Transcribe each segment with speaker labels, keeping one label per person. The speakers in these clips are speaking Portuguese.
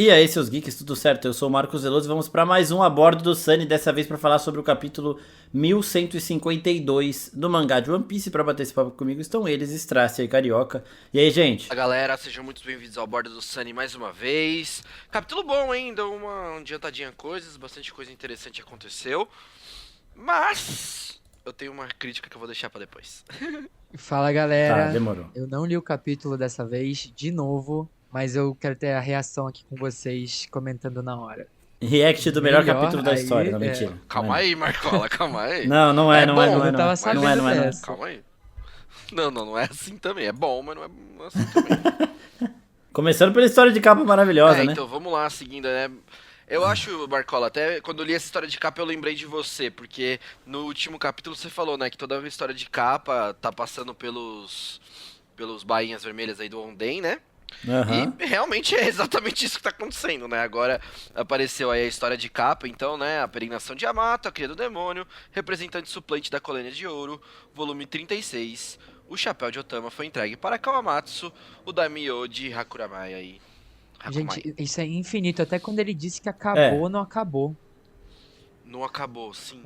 Speaker 1: E aí, seus geeks, tudo certo? Eu sou o Marcos Veloso e vamos para mais um A Bordo do Sunny, dessa vez para falar sobre o capítulo 1152 do mangá de One Piece. Para bater esse papo comigo estão eles, Stracia e Carioca. E aí, gente?
Speaker 2: Fala, galera, sejam muito bem-vindos ao Bordo do Sunny mais uma vez. Capítulo bom, hein? Deu uma adiantadinha em coisas, bastante coisa interessante aconteceu. Mas eu tenho uma crítica que eu vou deixar pra depois.
Speaker 3: Fala
Speaker 1: Tá,
Speaker 3: galera,
Speaker 1: demorou.
Speaker 3: eu não li o capítulo dessa vez, de novo, mas eu quero ter a reação aqui com vocês comentando na hora.
Speaker 1: React do melhor
Speaker 3: Melhor,
Speaker 1: capítulo da
Speaker 3: aí,
Speaker 1: história, não, mentira.
Speaker 2: Calma
Speaker 1: Não é
Speaker 2: aí, Marcola, calma aí.
Speaker 1: não, não é,
Speaker 2: É
Speaker 1: não é,
Speaker 2: bom,
Speaker 1: não é,
Speaker 3: eu
Speaker 1: não
Speaker 3: tava
Speaker 1: é.
Speaker 3: sabendo
Speaker 1: Não é, não é, não é.
Speaker 3: dessa.
Speaker 2: Calma aí. Não é assim também. É bom, mas não é assim também.
Speaker 1: Começando pela história de capa maravilhosa, né?
Speaker 2: Então vamos lá, seguindo, né? Eu acho, Marcola, até quando eu li essa história de capa eu lembrei de você, porque no último capítulo você falou, né, que toda a história de capa tá passando pelos bainhas vermelhas aí do Onden, né?
Speaker 1: Aham.
Speaker 2: E realmente é exatamente isso que tá acontecendo, né? Agora apareceu aí a história de capa, então, né? A peregrinação de Yamato, a cria do demônio, representante suplente da colônia de ouro, volume 36. O chapéu de Otama foi entregue para Kawamatsu, o Daimyo de Hakuramai aí. Hakumai.
Speaker 3: Gente, isso é infinito, até quando ele disse que
Speaker 1: É.
Speaker 3: acabou, não acabou.
Speaker 2: Não acabou, sim.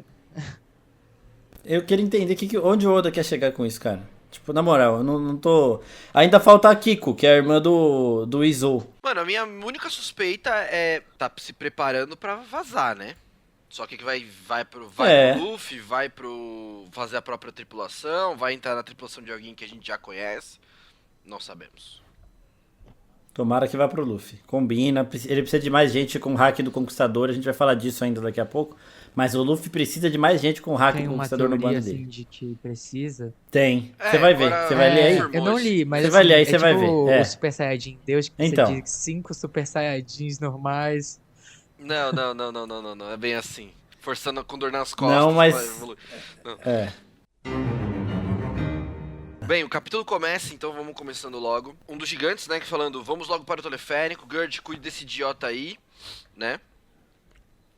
Speaker 1: Eu queria entender onde o Oda quer chegar com isso, cara. Tipo, na moral, eu não tô... Ainda falta a Kiko, que é a irmã do Izou.
Speaker 2: Mano, a minha única suspeita é tá se preparando pra vazar, né? Só que vai pro Luffy, vai pro fazer a própria tripulação, vai entrar na tripulação de alguém que a gente já conhece. Não sabemos.
Speaker 1: Tomara que vá pro Luffy. Combina, ele precisa de mais gente com o hack do Conquistador, a gente vai falar disso ainda daqui a pouco. Mas o Luffy precisa de mais gente com o hack
Speaker 3: Tem
Speaker 1: do
Speaker 3: uma
Speaker 1: Conquistador no
Speaker 3: teoria
Speaker 1: bando
Speaker 3: assim
Speaker 1: dele.
Speaker 3: de que precisa.
Speaker 1: Tem.
Speaker 2: É,
Speaker 1: Você vai ver.
Speaker 2: agora-
Speaker 1: Você vai ler aí?
Speaker 2: confirmou
Speaker 3: Eu não
Speaker 2: isso.
Speaker 3: li, mas
Speaker 1: Você
Speaker 3: assim,
Speaker 1: vai ler aí,
Speaker 3: é
Speaker 1: você vai
Speaker 3: tipo
Speaker 1: ver. É.
Speaker 3: o Super Saiyajin Deus, que
Speaker 1: Então.
Speaker 3: precisa de 5 Super Saiyajins normais.
Speaker 2: Não. É bem assim. Forçando com dor nas costas.
Speaker 1: Não, mas...
Speaker 2: pra evoluir. Não.
Speaker 1: É.
Speaker 2: Bem, o capítulo começa, então vamos começando logo. Um dos gigantes, né, que falando, vamos logo para o teleférico, Gerd, cuide desse idiota aí, né?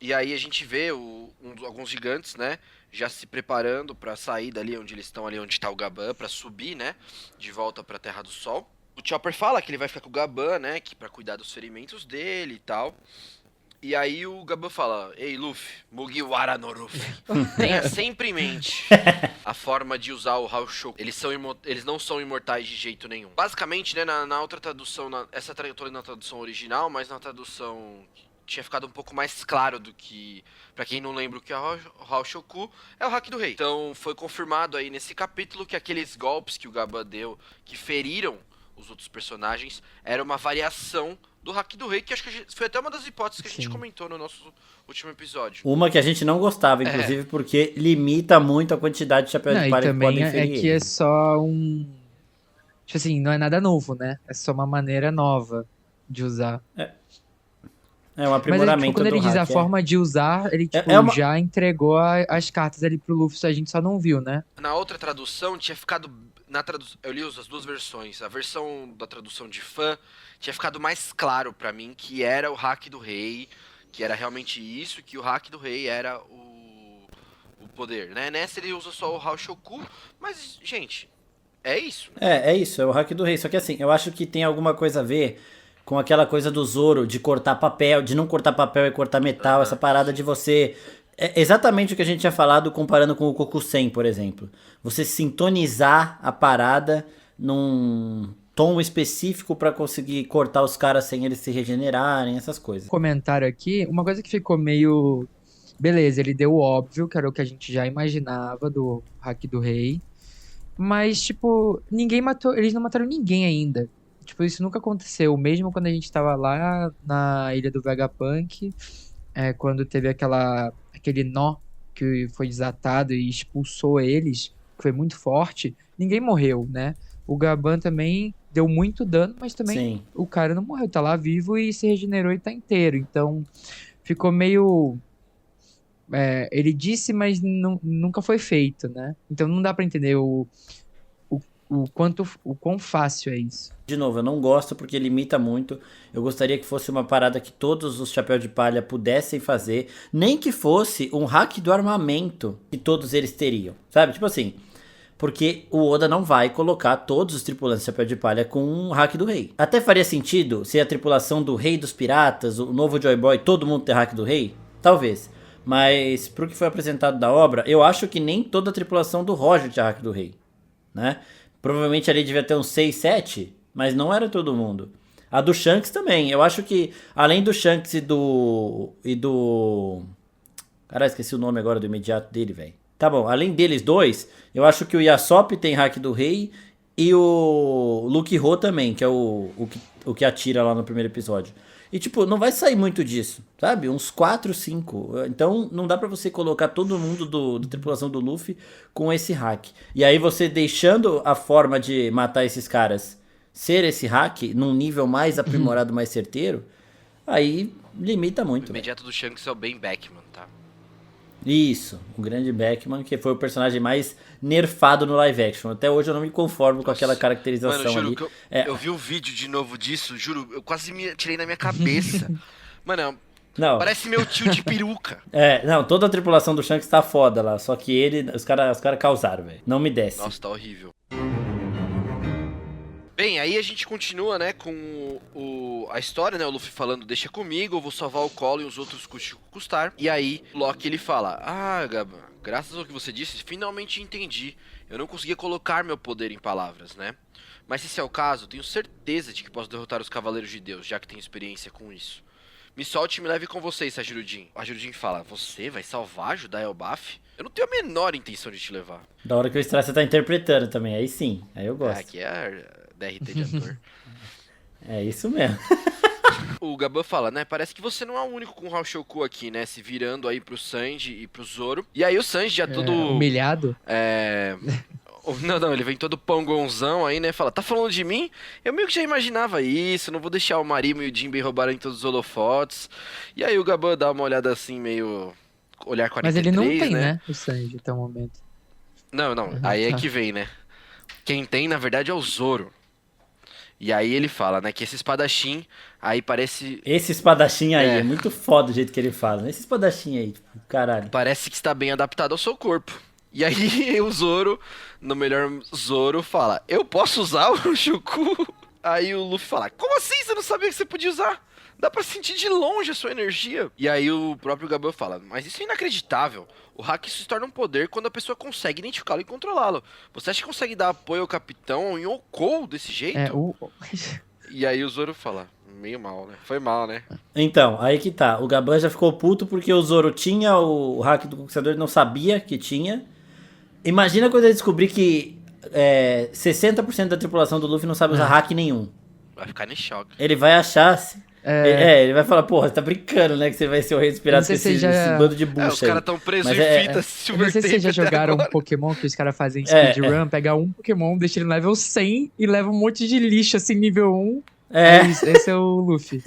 Speaker 2: E aí a gente vê alguns gigantes, né, já se preparando pra sair dali onde eles estão, ali onde tá o Gaban, pra subir, né, de volta pra Terra do Sol. O Chopper fala que ele vai ficar com o Gaban, né, que pra cuidar dos ferimentos dele e tal. E aí o Gaban fala, ei Luffy, Mugiwara no Luffy, tenha sempre em mente a forma de usar o Haoshoku. Eles não são imortais de jeito nenhum. Basicamente, né, na outra tradução, essa tradutora na tradução original, mas na tradução tinha ficado um pouco mais claro do que, pra quem não lembra o que é o Haoshoku, é o Haki do Rei. Então foi confirmado aí nesse capítulo que aqueles golpes que o Gaban deu, que feriram os outros personagens, era uma variação do Haki do Rei, que acho que foi até uma das hipóteses que a gente
Speaker 3: Sim.
Speaker 2: comentou no nosso último episódio.
Speaker 1: Uma que a gente não gostava, inclusive, porque limita muito a quantidade de chapéus
Speaker 3: Não,
Speaker 1: de
Speaker 3: e
Speaker 1: palha que
Speaker 3: também
Speaker 1: podem
Speaker 3: é
Speaker 1: ferir
Speaker 3: que é
Speaker 1: ele.
Speaker 3: só um. Tipo assim, não é nada novo, né? É só uma maneira nova de usar.
Speaker 1: É um
Speaker 3: Mas é, tipo,
Speaker 1: aprimoramento
Speaker 3: quando ele
Speaker 1: do
Speaker 3: diz a
Speaker 1: hack.
Speaker 3: forma de usar, ele, tipo,
Speaker 1: É uma...
Speaker 3: já entregou as cartas ali pro Luffy, a gente só não viu, né?
Speaker 2: Na outra tradução tinha ficado eu li as duas versões. A versão da tradução de fã tinha ficado mais claro pra mim que era o Haki do Rei, que era realmente isso, que o Haki do Rei era o poder, né? Nessa ele usa só o Haoshoku, mas gente, é isso.
Speaker 1: É isso, é o hack do rei. Só que assim, eu acho que tem alguma coisa a ver com aquela coisa do Zoro, de cortar papel, de não cortar papel e cortar metal, essa parada de você... É exatamente o que a gente tinha falado comparando com o Kokusen, por exemplo. Você sintonizar a parada num tom específico pra conseguir cortar os caras sem eles se regenerarem, essas coisas.
Speaker 3: Comentário aqui, uma coisa que ficou meio. Beleza, ele deu o óbvio, que era o que a gente já imaginava do Haki do Rei. Mas, tipo, ninguém matou. Eles não mataram ninguém ainda. Tipo, isso nunca aconteceu. Mesmo quando a gente tava lá na ilha do Vegapunk, quando teve aquele nó que foi desatado e expulsou eles, que foi muito forte, ninguém morreu, né? O Gaban também deu muito dano, mas também
Speaker 1: Sim.
Speaker 3: o cara não morreu, tá lá vivo e se regenerou e tá inteiro. Então, ficou meio. Ele disse, mas nunca foi feito, né? Então não dá pra entender o quão fácil é isso.
Speaker 1: De novo, eu não gosto porque limita muito. Eu gostaria que fosse uma parada que todos os chapéus de palha pudessem fazer. Nem que fosse um hack do armamento que todos eles teriam. Sabe? Tipo assim, Porque o Oda não vai colocar todos os tripulantes de Chapéu de Palha com um hack do rei. Até faria sentido se a tripulação do Rei dos Piratas, o novo Joy Boy, todo mundo ter hack do rei? Talvez. Mas pro que foi apresentado da obra, eu acho que nem toda a tripulação do Roger tinha hack do rei, né? Provavelmente ali devia ter uns 6, 7, mas não era todo mundo. A do Shanks também. Eu acho que além do Shanks e do. Caralho, esqueci o nome agora do imediato dele, velho. Tá bom, além deles dois, eu acho que o Yasop tem hack do rei e o Luke Ho também, que é o que atira lá no primeiro episódio. E tipo, não vai sair muito disso, sabe? Uns 4, 5. Então não dá pra você colocar todo mundo da tripulação do Luffy com esse hack. E aí você deixando a forma de matar esses caras ser esse hack num nível mais aprimorado, mais certeiro, aí limita
Speaker 2: O
Speaker 1: muito, velho.
Speaker 2: imediato do Shanks é o Ben Beckman, tá?
Speaker 1: Isso, o grande Beckman, que foi o personagem mais nerfado no live action. Até hoje eu não me conformo com aquela
Speaker 2: Mano,
Speaker 1: caracterização
Speaker 2: juro
Speaker 1: ali.
Speaker 2: que
Speaker 1: É,
Speaker 2: eu vi o vídeo de novo disso, juro, eu quase me tirei na minha cabeça. Mano,
Speaker 1: não,
Speaker 2: parece meu tio de peruca.
Speaker 1: não, toda a tripulação do Shanks tá foda lá, só que os cara causaram, velho. Não me desce.
Speaker 2: Nossa, tá horrível. Bem, aí a gente continua, né, com a história, né, o Luffy falando, deixa comigo, eu vou salvar o Colo e os outros custar. E aí, Loki, ele fala, Gaba, graças ao que você disse, finalmente entendi. Eu não conseguia colocar meu poder em palavras, né? Mas se esse é o caso, tenho certeza de que posso derrotar os Cavaleiros de Deus, já que tenho experiência com isso. Me solte e me leve com vocês, Sajirudin. A Jirudin fala, você vai salvar, ajudar Elbaf? Eu não tenho a menor intenção de te levar.
Speaker 1: Da hora que o Straça tá interpretando também, aí sim, aí eu gosto.
Speaker 2: Aqui é a DRT de ator.
Speaker 1: É isso mesmo.
Speaker 2: O Gaban fala, né, parece que você não é o único com o Haoshoku aqui, né, se virando aí pro Sanji e pro Zoro. E aí o Sanji já todo...
Speaker 3: Humilhado?
Speaker 2: Não, ele vem todo pangonzão aí, né, fala, tá falando de mim? Eu meio que já imaginava isso, não vou deixar o Marimo e o Jinbei roubarem todos os holofotes. E aí o Gaban dá uma olhada assim, meio... olhar 43,
Speaker 3: Mas ele não tem, né? O Sanji até o momento.
Speaker 2: Não, aí é que vem, né. Quem tem, na verdade, é o Zoro. E aí ele fala, né, que esse espadachim aí parece...
Speaker 1: Esse espadachim aí, é muito foda o jeito que ele fala, né? Esse espadachim aí, tipo, caralho.
Speaker 2: Parece que está bem adaptado ao seu corpo. E aí o Zoro, no melhor Zoro, fala, eu posso usar o Shuku? Aí o Luffy fala, como assim? Você não sabia que você podia usar? Dá pra sentir de longe a sua energia. E aí o próprio Gaban fala, mas isso é inacreditável. O hack se torna um poder quando a pessoa consegue identificá-lo e controlá-lo. Você acha que consegue dar apoio ao capitão em Yonkou desse jeito? E aí o Zoro fala, meio mal, né? Foi mal, né?
Speaker 1: Então, aí que tá. O Gaban já ficou puto porque o Zoro tinha o hack do Conquistador e não sabia que tinha. Imagina quando ele descobrir que 60% da tripulação do Luffy não sabe usar hack nenhum.
Speaker 2: Vai ficar em choque.
Speaker 1: Ele vai achar... ele vai falar, porra, tá brincando, né? Que você vai ser o rei dos piratas com esse bando de bucha
Speaker 2: os caras tão presos em fita,
Speaker 3: eu não sei se vocês já jogaram um Pokémon que os caras fazem speedrun, pega um Pokémon, deixa ele no level 100 e leva um monte de lixo assim, nível 1. Esse é o Luffy.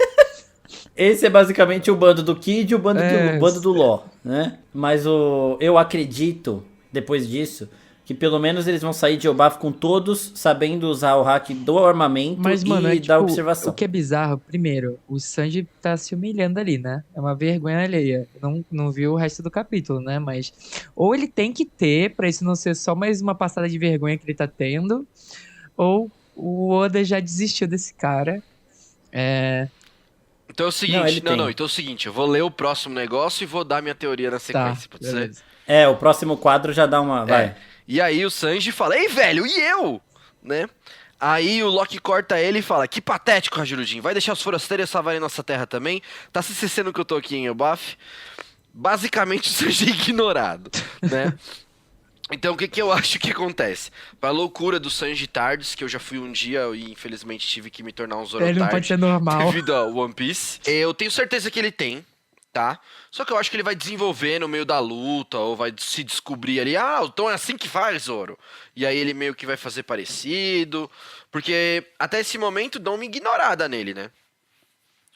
Speaker 1: Esse é basicamente o bando do Kid e o bando do Law, né? Mas eu acredito, depois disso, que pelo menos eles vão sair de Elbaf com todos sabendo usar o hack do armamento da observação.
Speaker 3: O que é bizarro, primeiro, o Sanji tá se humilhando ali, né? É uma vergonha alheia. Não viu o resto do capítulo, né? Mas ou ele tem que ter, pra isso não ser só mais uma passada de vergonha que ele tá tendo, ou o Oda já desistiu desse cara.
Speaker 2: Então é o seguinte, então é o seguinte, eu vou ler o próximo negócio e vou dar minha teoria na sequência, pode ser?
Speaker 1: O próximo quadro já dá uma... Vai.
Speaker 2: E aí o Sanji fala, ei velho, e eu? Né? Aí o Loki corta ele e fala, que patético, Hajirudin, vai deixar os forasteiros salvarem nossa terra também? Tá se esquecendo que eu tô aqui em Elbaf? Basicamente o Sanji é ignorado, né? Então o que eu acho que acontece? Pra loucura do Sanji Tardes, que eu já fui um dia e infelizmente tive que me tornar um Zoro
Speaker 3: Ele não pode ser normal.
Speaker 2: devido ao One Piece. Eu tenho certeza que ele tem, tá? Só que eu acho que ele vai desenvolver no meio da luta, ou vai se descobrir ali, então é assim que faz, Zoro. E aí ele meio que vai fazer parecido, porque até esse momento dão uma ignorada nele, né?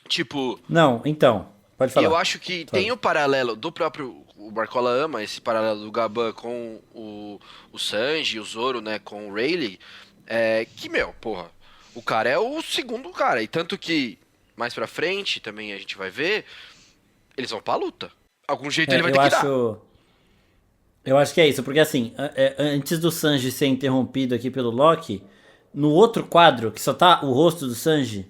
Speaker 2: Tipo...
Speaker 1: Não, então, pode falar.
Speaker 2: Eu acho que tem o paralelo do próprio... O Barcola ama esse paralelo do Gaban com o Sanji, o Zoro, né, com o Rayleigh, que, porra, o cara é o segundo cara, e tanto que mais pra frente, também a gente vai ver, eles vão pra luta. Algum jeito ele vai ter que dar.
Speaker 1: Eu acho que é isso, porque assim, antes do Sanji ser interrompido aqui pelo Loki, no outro quadro, que só tá o rosto do Sanji,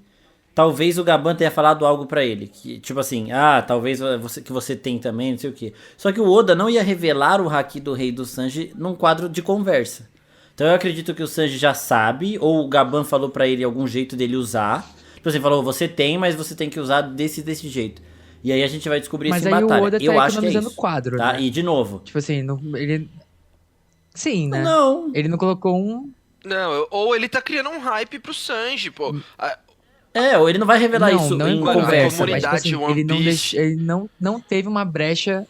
Speaker 1: talvez o Gaban tenha falado algo pra ele. Que, tipo assim, talvez você tem também, não sei o quê. Só que o Oda não ia revelar o haki do rei do Sanji num quadro de conversa. Então eu acredito que o Sanji já sabe, ou o Gaban falou pra ele algum jeito dele usar. Tipo assim, falou, você tem, mas você tem que usar desse jeito. E aí a gente vai descobrir isso
Speaker 3: Mas
Speaker 1: em
Speaker 3: aí o
Speaker 1: batalha.
Speaker 3: Oda tá
Speaker 1: Eu acho que é
Speaker 3: economizando
Speaker 1: isso.
Speaker 3: quadro,
Speaker 1: Tá?
Speaker 3: né?
Speaker 1: E de novo.
Speaker 3: Tipo assim, ele. Sim, né?
Speaker 1: Não.
Speaker 3: Ele não colocou um.
Speaker 2: Não, ou ele tá criando um hype pro Sanji, pô.
Speaker 1: Ou ele não vai revelar
Speaker 3: Não,
Speaker 1: isso
Speaker 3: não em
Speaker 1: em
Speaker 2: Mano, a
Speaker 1: conversa,
Speaker 3: conversa, mas tipo
Speaker 2: comunidade
Speaker 3: assim,
Speaker 2: One
Speaker 3: ele não
Speaker 2: Piece.
Speaker 3: ele não teve uma brecha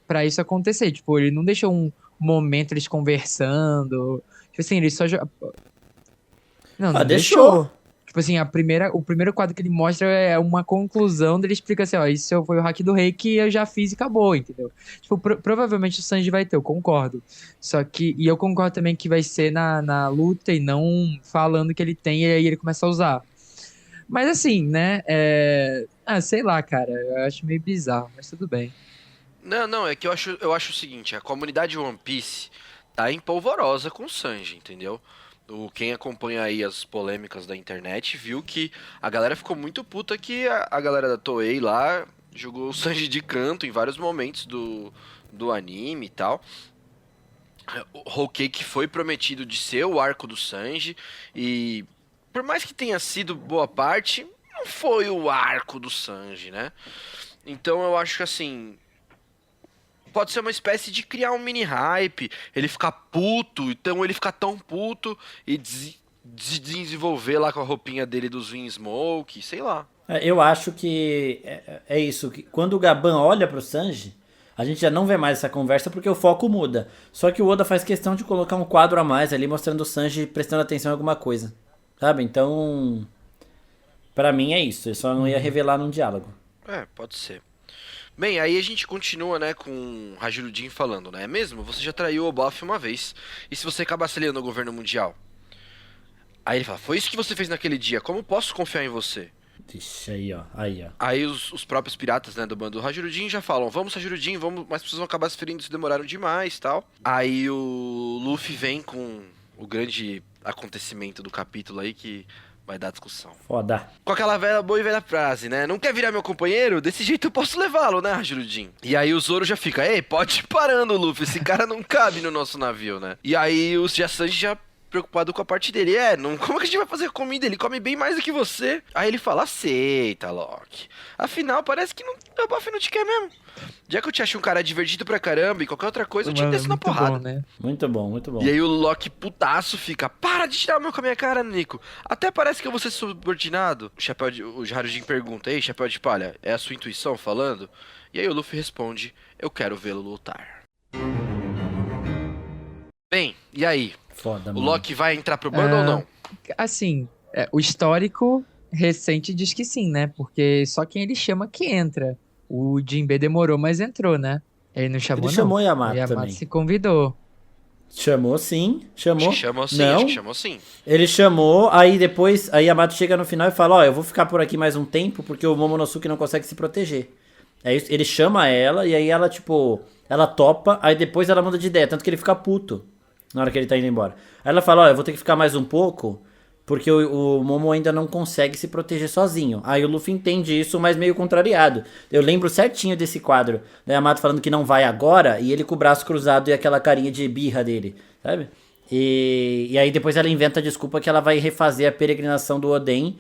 Speaker 3: pra isso acontecer. Tipo, ele não deixou um momento eles conversando. Tipo assim, ele só. Não
Speaker 1: deixou.
Speaker 3: deixou. Tipo assim, o primeiro quadro que ele mostra é uma conclusão dele explica assim, ó, isso foi o hack do rei que eu já fiz e acabou, entendeu? Tipo, provavelmente o Sanji vai ter, eu concordo. Só que, e eu concordo também que vai ser na luta e não falando que ele tem e aí ele começa a usar. Mas assim, né, sei lá, cara, eu acho meio bizarro, mas tudo bem.
Speaker 2: Não, é que eu acho o seguinte, a comunidade One Piece tá empolvorosa com o Sanji, entendeu? Quem acompanha aí as polêmicas da internet viu que a galera ficou muito puta que a galera da Toei lá jogou o Sanji de canto em vários momentos do anime e tal. O Whole Cake foi prometido de ser o arco do Sanji e por mais que tenha sido boa parte, não foi o arco do Sanji, né? Então eu acho que assim, pode ser uma espécie de criar um mini hype, ele ficar puto, então ele ficar tão puto e desenvolver lá com a roupinha dele dos Smoke, sei lá.
Speaker 1: Eu acho que é isso. Que quando o Gaban olha pro Sanji, a gente já não vê mais essa conversa porque o foco muda. Só que o Oda faz questão de colocar um quadro a mais ali mostrando o Sanji prestando atenção em alguma coisa. Sabe? Então, pra mim é isso. Eu só não ia revelar num diálogo.
Speaker 2: Pode ser. Bem, aí a gente continua, né, com o Hajirudin falando, né? É mesmo? Você já traiu o Boff uma vez. E se você acabar se aliando ao governo mundial? Aí ele fala, foi isso que você fez naquele dia, como posso confiar em você?
Speaker 1: Vixe, aí ó. Aí ó.
Speaker 2: Aí os próprios piratas, né, do bando do Hajirudin já falam, vamos Hajirudin, vamos, mas vocês vão acabar se ferindo, se demoraram demais, tal. Aí o Luffy vem com o grande acontecimento do capítulo aí que vai dar discussão.
Speaker 1: Foda.
Speaker 2: Com aquela velha boa e velha frase, né? Não quer virar meu companheiro? Desse jeito eu posso levá-lo, né, Hajirudin? E aí o Zoro já fica, ei, pode ir parando, Luffy, esse cara não cabe no nosso navio, né? E aí o Sanji já preocupado com a parte dele, não, como é que a gente vai fazer comida? Ele come bem mais do que você. Aí ele fala, aceita, Loki. Afinal, parece que o Buff não te quer mesmo. Já que eu te acho um cara divertido pra caramba e qualquer outra coisa, eu te desço na
Speaker 3: Muito
Speaker 2: porrada.
Speaker 3: bom, né?
Speaker 1: Muito bom, muito bom.
Speaker 2: E aí o Loki putaço fica, para de tirar o meu com a minha cara, Nico. Até parece que eu vou ser subordinado. O Harujin pergunta, ei, Chapéu de Palha, é a sua intuição falando? E aí o Luffy responde, eu quero vê-lo lutar. Bem, e aí?
Speaker 1: Foda,
Speaker 2: O
Speaker 1: mano.
Speaker 2: Loki vai entrar pro bando ou não?
Speaker 3: Assim, o histórico recente diz que sim, né? Porque só quem ele chama que entra. O Jinbe demorou, mas entrou, né? Ele não chamou,
Speaker 1: Ele chamou
Speaker 3: não.
Speaker 1: Yamato
Speaker 3: O Yamato
Speaker 1: também.
Speaker 3: se convidou.
Speaker 1: Chamou sim,
Speaker 2: Acho
Speaker 1: chamou.
Speaker 2: que chamou sim,
Speaker 1: Não,
Speaker 2: acho que chamou sim.
Speaker 1: ele chamou, aí depois, aí Yamato chega no final e fala, ó, eu vou ficar por aqui mais um tempo porque o Momonosuke não consegue se proteger. Aí ele chama ela e aí ela, tipo, ela topa, aí depois ela muda de ideia, tanto que ele fica puto na hora que ele tá indo embora. Aí ela fala, ó, eu vou ter que ficar mais um pouco porque o Momo ainda não consegue se proteger sozinho. Aí o Luffy entende isso, mas meio contrariado. Eu lembro certinho desse quadro, da Yamato falando que não vai agora e ele com o braço cruzado e aquela carinha de birra dele, sabe? E aí depois ela inventa a desculpa que ela vai refazer a peregrinação do Oden,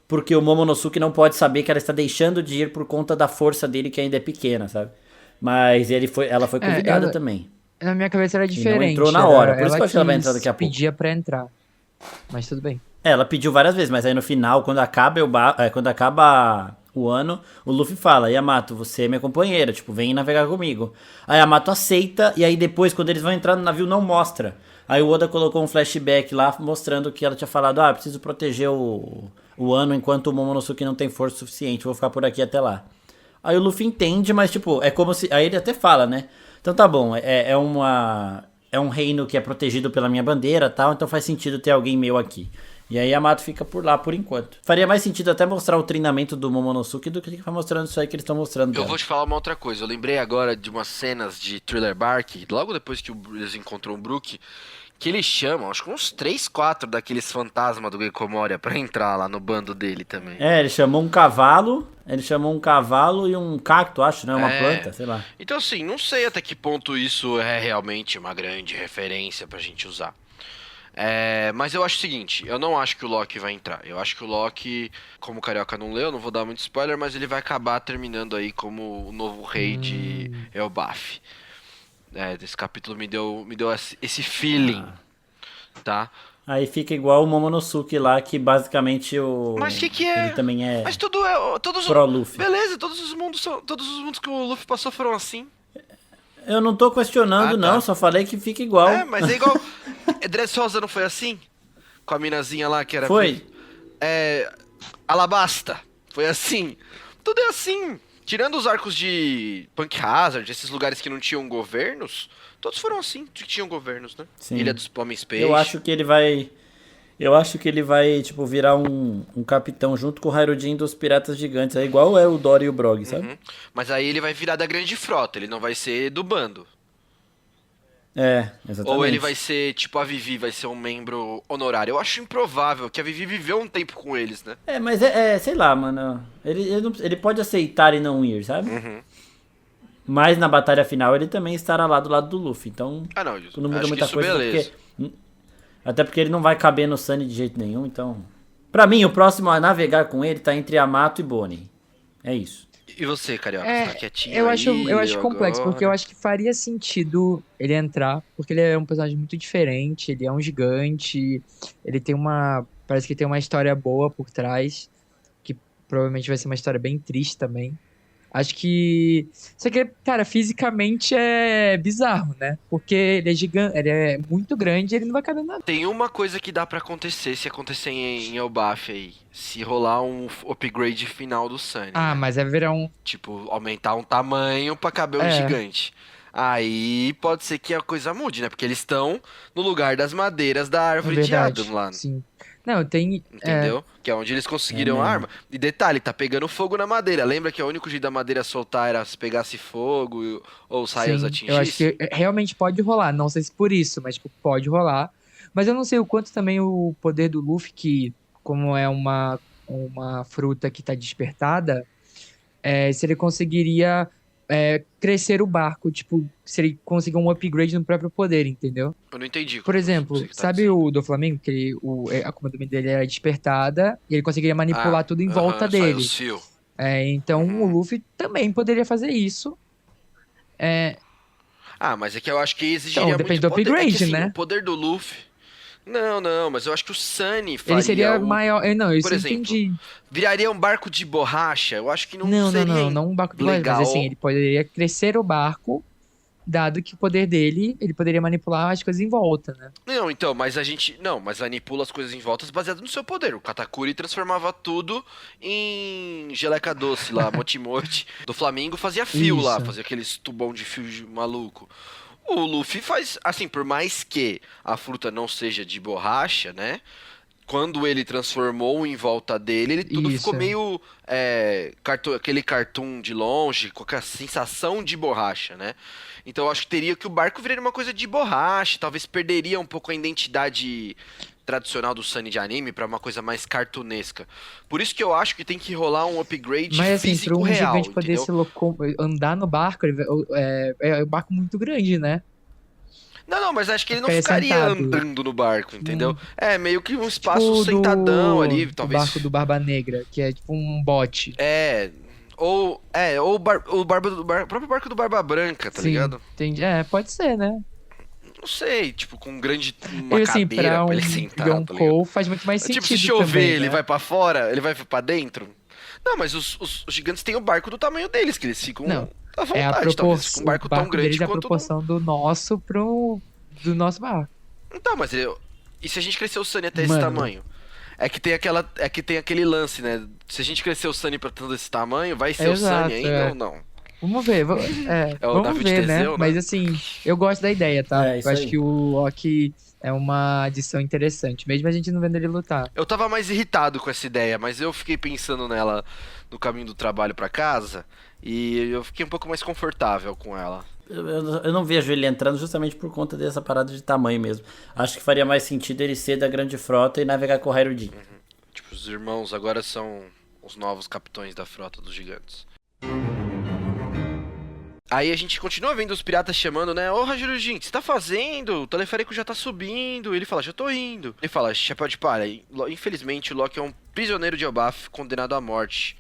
Speaker 1: porque o Momonosuke não pode saber que ela está deixando de ir por conta da força dele, que ainda é pequena, sabe? Mas ela foi convidada também.
Speaker 3: Na minha cabeça era
Speaker 1: E não
Speaker 3: diferente.
Speaker 1: entrou na hora, por isso
Speaker 3: ela
Speaker 1: que eu acho que ela vai entrar daqui a pouco.
Speaker 3: pedia pra entrar. Mas tudo bem.
Speaker 1: Ela pediu várias vezes, mas aí no final, quando acaba o ano, o Luffy fala, Yamato, você é minha companheira, tipo, vem navegar comigo. Aí Yamato aceita, e aí depois, quando eles vão entrar no navio, não mostra. Aí o Oda colocou um flashback lá, mostrando que ela tinha falado, eu preciso proteger o ano enquanto o Momonosuke não tem força suficiente, vou ficar por aqui até lá. Aí o Luffy entende, mas tipo, é como se... Aí ele até fala, né? Então tá bom, é um reino que é protegido pela minha bandeira e tal, então faz sentido ter alguém meu aqui. E aí Yamato fica por lá por enquanto. Faria mais sentido até mostrar o treinamento do Momonosuke do que ficar mostrando isso aí que eles estão mostrando.
Speaker 2: Eu
Speaker 1: dela.
Speaker 2: vou te falar uma outra coisa. Eu lembrei agora de umas cenas de Thriller Bark, logo depois que eles encontram o Brook, que eles chamam, acho que uns 3, 4 daqueles fantasmas do Gecko Moria pra entrar lá no bando dele também.
Speaker 1: Ele chamou um cavalo e um cacto, acho, né? Uma planta, sei lá.
Speaker 2: Então assim, não sei até que ponto isso é realmente uma grande referência pra gente usar. Mas eu acho o seguinte, eu não acho que o Loki vai entrar. Eu acho que o Loki, como o Carioca não leu, não vou dar muito spoiler, mas ele vai acabar terminando aí como o novo rei de Elbaf. Esse capítulo me deu esse feeling, tá?
Speaker 1: Aí fica igual o Momonosuke lá, que basicamente
Speaker 2: Mas que é?
Speaker 1: ele também é
Speaker 2: Mas todos
Speaker 1: pro Luffy.
Speaker 2: Beleza, todos os mundos que o Luffy passou foram assim.
Speaker 1: Eu não tô questionando, não, só falei que fica igual.
Speaker 2: Mas é igual. Dressrosa não foi assim? Com a minazinha lá que era.
Speaker 1: Foi.
Speaker 2: Alabasta. Foi assim. Tudo é assim. Tirando os arcos de Punk Hazard, esses lugares que não tinham governos, todos foram assim, que tinham governos, né?
Speaker 1: Sim.
Speaker 2: Ilha dos Homens Peixe.
Speaker 1: Eu acho que ele vai, tipo, virar um capitão junto com o Hairudin dos Piratas Gigantes. É igual o Dory e o Brog, sabe?
Speaker 2: Uhum. Mas aí ele vai virar da grande frota, ele não vai ser do bando.
Speaker 1: Exatamente.
Speaker 2: Ou ele vai ser, tipo, a Vivi vai ser um membro honorário. Eu acho improvável, que a Vivi viveu um tempo com eles, né?
Speaker 1: Mas sei lá, mano. Ele pode aceitar e não ir, sabe?
Speaker 2: Uhum.
Speaker 1: Mas na batalha final ele também estará lá do lado do Luffy. Então, não muda
Speaker 2: acho
Speaker 1: muita
Speaker 2: que isso
Speaker 1: coisa.
Speaker 2: beleza.
Speaker 1: Até porque ele não vai caber no Sunny de jeito nenhum, então... Pra mim, o próximo a navegar com ele tá entre Yamato e Bonnie. É isso.
Speaker 2: E você, Carioca? Você tá quietinho
Speaker 3: eu
Speaker 2: aí,
Speaker 3: acho complexo,
Speaker 2: agora?
Speaker 3: porque eu acho que faria sentido ele entrar, porque ele é um personagem muito diferente, ele é um gigante, ele tem parece que tem uma história boa por trás, que provavelmente vai ser uma história bem triste também. Acho que... Só que, cara, fisicamente é bizarro, né? Porque ele é gigante, ele é muito grande e ele não vai caber nada.
Speaker 2: Tem uma coisa que dá pra acontecer, se acontecer em Elbaf aí. Se rolar um upgrade final do Sunny.
Speaker 3: Ah,
Speaker 2: né?
Speaker 3: mas vai virar um...
Speaker 2: Tipo, aumentar um tamanho pra caber um gigante. Aí pode ser que a coisa mude, né? Porque eles estão no lugar das madeiras da árvore de Adam lá.
Speaker 3: Sim. Não, tem...
Speaker 2: Entendeu? Que é onde eles conseguiram a arma. E detalhe, tá pegando fogo na madeira. Lembra que o único jeito da madeira soltar era se pegasse fogo ou os raios atingissem?
Speaker 3: Eu acho que realmente pode rolar. Não sei se por isso, mas tipo, pode rolar. Mas eu não sei o quanto também o poder do Luffy, que como é uma fruta que tá despertada, se ele conseguiria crescer o barco, tipo, se ele conseguir um upgrade no próprio poder, entendeu?
Speaker 2: Eu não entendi.
Speaker 3: Por exemplo, sabe o do Flamengo, que a comando dele era despertada e ele conseguiria manipular tudo em volta dele. Então o Luffy também poderia fazer isso.
Speaker 2: Mas é que eu acho que exigiria
Speaker 3: então, depende do upgrade,
Speaker 2: assim,
Speaker 3: né?
Speaker 2: O poder do Luffy... Não, mas eu acho que o Sunny faria...
Speaker 3: Ele seria maior... Não, isso
Speaker 2: por exemplo,
Speaker 3: entendi.
Speaker 2: Viraria um barco de borracha? Eu acho que não seria
Speaker 3: não um barco de
Speaker 2: legal.
Speaker 3: borracha, mas assim, ele poderia crescer o barco, dado que o poder dele, ele poderia manipular as coisas em volta, né?
Speaker 2: Não, então, mas mas manipula as coisas em volta baseado no seu poder. O Katakuri transformava tudo em geleca doce lá, motimote. Do Flamengo fazia fio lá, fazia aqueles tubão de fio maluco. O Luffy faz, assim, por mais que a fruta não seja de borracha, né? Quando ele transformou em volta dele, tudo ficou meio aquele cartoon de longe, com a sensação de borracha, né? Então eu acho que teria que o barco viraria uma coisa de borracha, talvez perderia um pouco a identidade tradicional do Sunny de anime pra uma coisa mais cartunesca. Por isso que eu acho que tem que rolar um upgrade
Speaker 3: mas, assim,
Speaker 2: físico
Speaker 3: pra um
Speaker 2: real,
Speaker 3: gigante poder andar no barco, é um barco muito grande, né?
Speaker 2: Não, mas acho que ele não
Speaker 3: Ficaria
Speaker 2: ficaria
Speaker 3: sentado.
Speaker 2: andando no barco, entendeu? Meio que um espaço sentadão ali, talvez.
Speaker 3: O barco do Barba Negra, que é tipo um bote.
Speaker 2: O próprio barco do Barba Branca, tá ligado?
Speaker 3: Entendi. Pode ser, né?
Speaker 2: Não sei, tipo, com uma
Speaker 3: assim,
Speaker 2: cadeira pra ele sentar, tá ligado?
Speaker 3: Yonkou faz muito mais sentido.
Speaker 2: Tipo, se chover,
Speaker 3: também,
Speaker 2: ele
Speaker 3: né?
Speaker 2: vai pra fora, ele vai pra dentro. Não, mas os gigantes têm o barco do tamanho deles, que eles ficam à vontade, talvez com um barco tão grande
Speaker 3: deles é a
Speaker 2: quanto
Speaker 3: proporção do nosso do nosso barco.
Speaker 2: Então, mas e se a gente crescer o Sunny até esse tamanho? É que tem aquele lance, né? Se a gente crescer o Sunny pra tanto esse tamanho, vai ser o Sunny ainda ou não?
Speaker 3: Vamos ver,
Speaker 2: É o
Speaker 3: vamos
Speaker 2: David
Speaker 3: ver, né?
Speaker 2: Teseu, né?
Speaker 3: Mas assim, eu gosto da ideia, tá?
Speaker 1: É, isso
Speaker 3: Eu acho
Speaker 1: aí.
Speaker 3: que o Loki é uma adição interessante, mesmo a gente não vendo ele lutar.
Speaker 2: Eu tava mais irritado com essa ideia, mas eu fiquei pensando nela no caminho do trabalho pra casa e eu fiquei um pouco mais confortável com ela.
Speaker 1: Eu não vejo ele entrando justamente por conta dessa parada de tamanho mesmo. Acho que faria mais sentido ele ser da grande frota e navegar com o Hairudin.
Speaker 2: Tipo, os irmãos agora são os novos capitães da frota dos gigantes. Aí a gente continua vendo os piratas chamando, né? Ô, Rajurujin, o que você tá fazendo? O teleférico já tá subindo. Ele fala, já tô indo. Ele fala, chapéu de palha. Infelizmente, o Loki é um prisioneiro de Elbaf condenado à morte.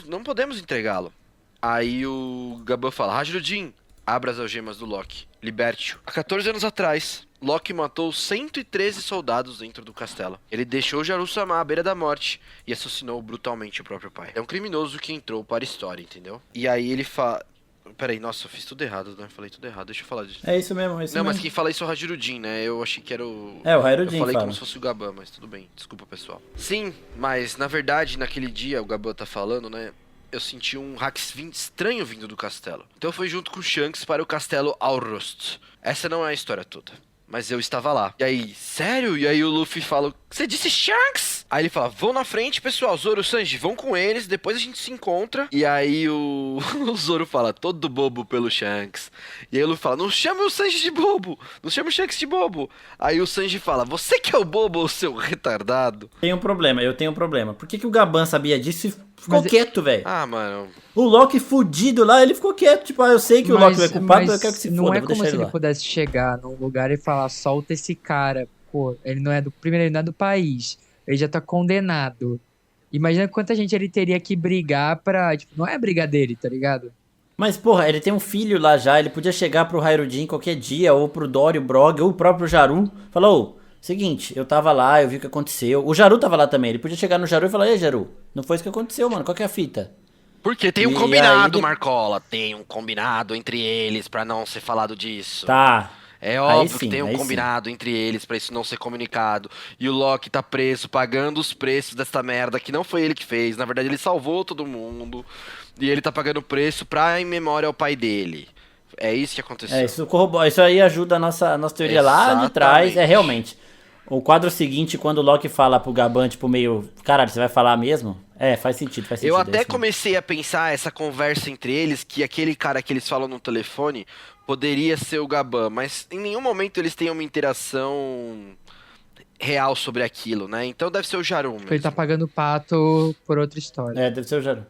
Speaker 2: Não podemos entregá-lo. Aí o Gaban fala, Rajurujin, abra as algemas do Loki. Liberte-o. Há 14 anos atrás, Loki matou 113 soldados dentro do castelo. Ele deixou Jaru-sama à beira da morte e assassinou brutalmente o próprio pai. É um criminoso que entrou para a história, entendeu? E aí ele fala... Peraí, nossa, eu fiz tudo errado, né? Falei tudo errado, deixa eu falar disso.
Speaker 1: É isso mesmo, é isso
Speaker 2: Não,
Speaker 1: mesmo.
Speaker 2: mas quem fala isso é o Hajirudin, né? Eu achei que era o...
Speaker 1: É, o Hairudin
Speaker 2: Eu falei
Speaker 1: fala.
Speaker 2: como se fosse o Gaban, mas tudo bem. Desculpa, pessoal. Sim, mas na verdade, naquele dia, o Gaban tá falando, né? Eu senti um hack estranho vindo do castelo. Então eu fui junto com o Shanks para o castelo Alrost. Essa não é a história toda, mas eu estava lá. E aí, sério? E aí o Luffy fala, você disse Shanks? Aí ele fala, vão na frente, pessoal, Zoro, Sanji, vão com eles, depois a gente se encontra. E aí o Zoro fala, todo bobo pelo Shanks. E aí o Luffy fala, não chame o Sanji de bobo, não chame o Shanks de bobo. Aí o Sanji fala, você que é o bobo, seu retardado.
Speaker 1: Eu tenho um problema. Por que o Gaban sabia disso e ficou
Speaker 3: Mas-
Speaker 1: quieto, velho?
Speaker 2: Ah, mano...
Speaker 1: O Loki fudido lá, ele ficou quieto. Tipo, eu sei que o Loki é culpado, eu quero que se
Speaker 3: não
Speaker 1: foda,
Speaker 3: é
Speaker 1: vou
Speaker 3: como
Speaker 1: deixar
Speaker 3: se
Speaker 1: ele
Speaker 3: ele
Speaker 1: lá.
Speaker 3: pudesse chegar num lugar e falar, solta esse cara. Pô, ele não é do... Primeiro, ele não é do país. Ele já tá condenado. Imagina quanta gente ele teria que brigar pra... Tipo, não é a briga dele, tá ligado?
Speaker 1: Mas, porra, ele tem um filho lá já, ele podia chegar pro Hairudin qualquer dia, ou pro Dory, o Brog, ou o próprio Jaru. Falou, seguinte, eu tava lá, eu vi o que aconteceu. O Jaru tava lá também, ele podia chegar no Jaru e falar, ei, Jaru, não foi isso que aconteceu, mano, qual que é a fita?
Speaker 2: Porque tem um
Speaker 1: E
Speaker 2: combinado,
Speaker 1: aí-
Speaker 2: Marcola. Tem um combinado entre eles pra não ser falado disso.
Speaker 1: Tá.
Speaker 2: É
Speaker 1: Aí
Speaker 2: óbvio
Speaker 1: sim,
Speaker 2: que tem um
Speaker 1: aí sim.
Speaker 2: combinado entre eles pra isso não ser comunicado. E o Loki tá preso, pagando os preços dessa merda que não foi ele que fez. Na verdade, ele salvou todo mundo. E ele tá pagando o preço em memória ao pai dele. É isso que aconteceu.
Speaker 1: Isso aí ajuda a nossa teoria lá de trás.
Speaker 2: Exatamente.
Speaker 1: É realmente. O quadro seguinte, quando o Loki fala pro Gaban, tipo, meio. Caralho, você vai falar mesmo? É, faz sentido, faz sentido.
Speaker 2: Eu
Speaker 1: é
Speaker 2: até
Speaker 1: isso mesmo.
Speaker 2: comecei a pensar essa conversa entre eles, que aquele cara que eles falam no telefone poderia ser o Gaban, mas em nenhum momento eles têm uma interação real sobre aquilo, né? Então deve ser o Jarum mesmo.
Speaker 3: Ele tá pagando pato por outra história.
Speaker 1: É, deve ser o Jaru.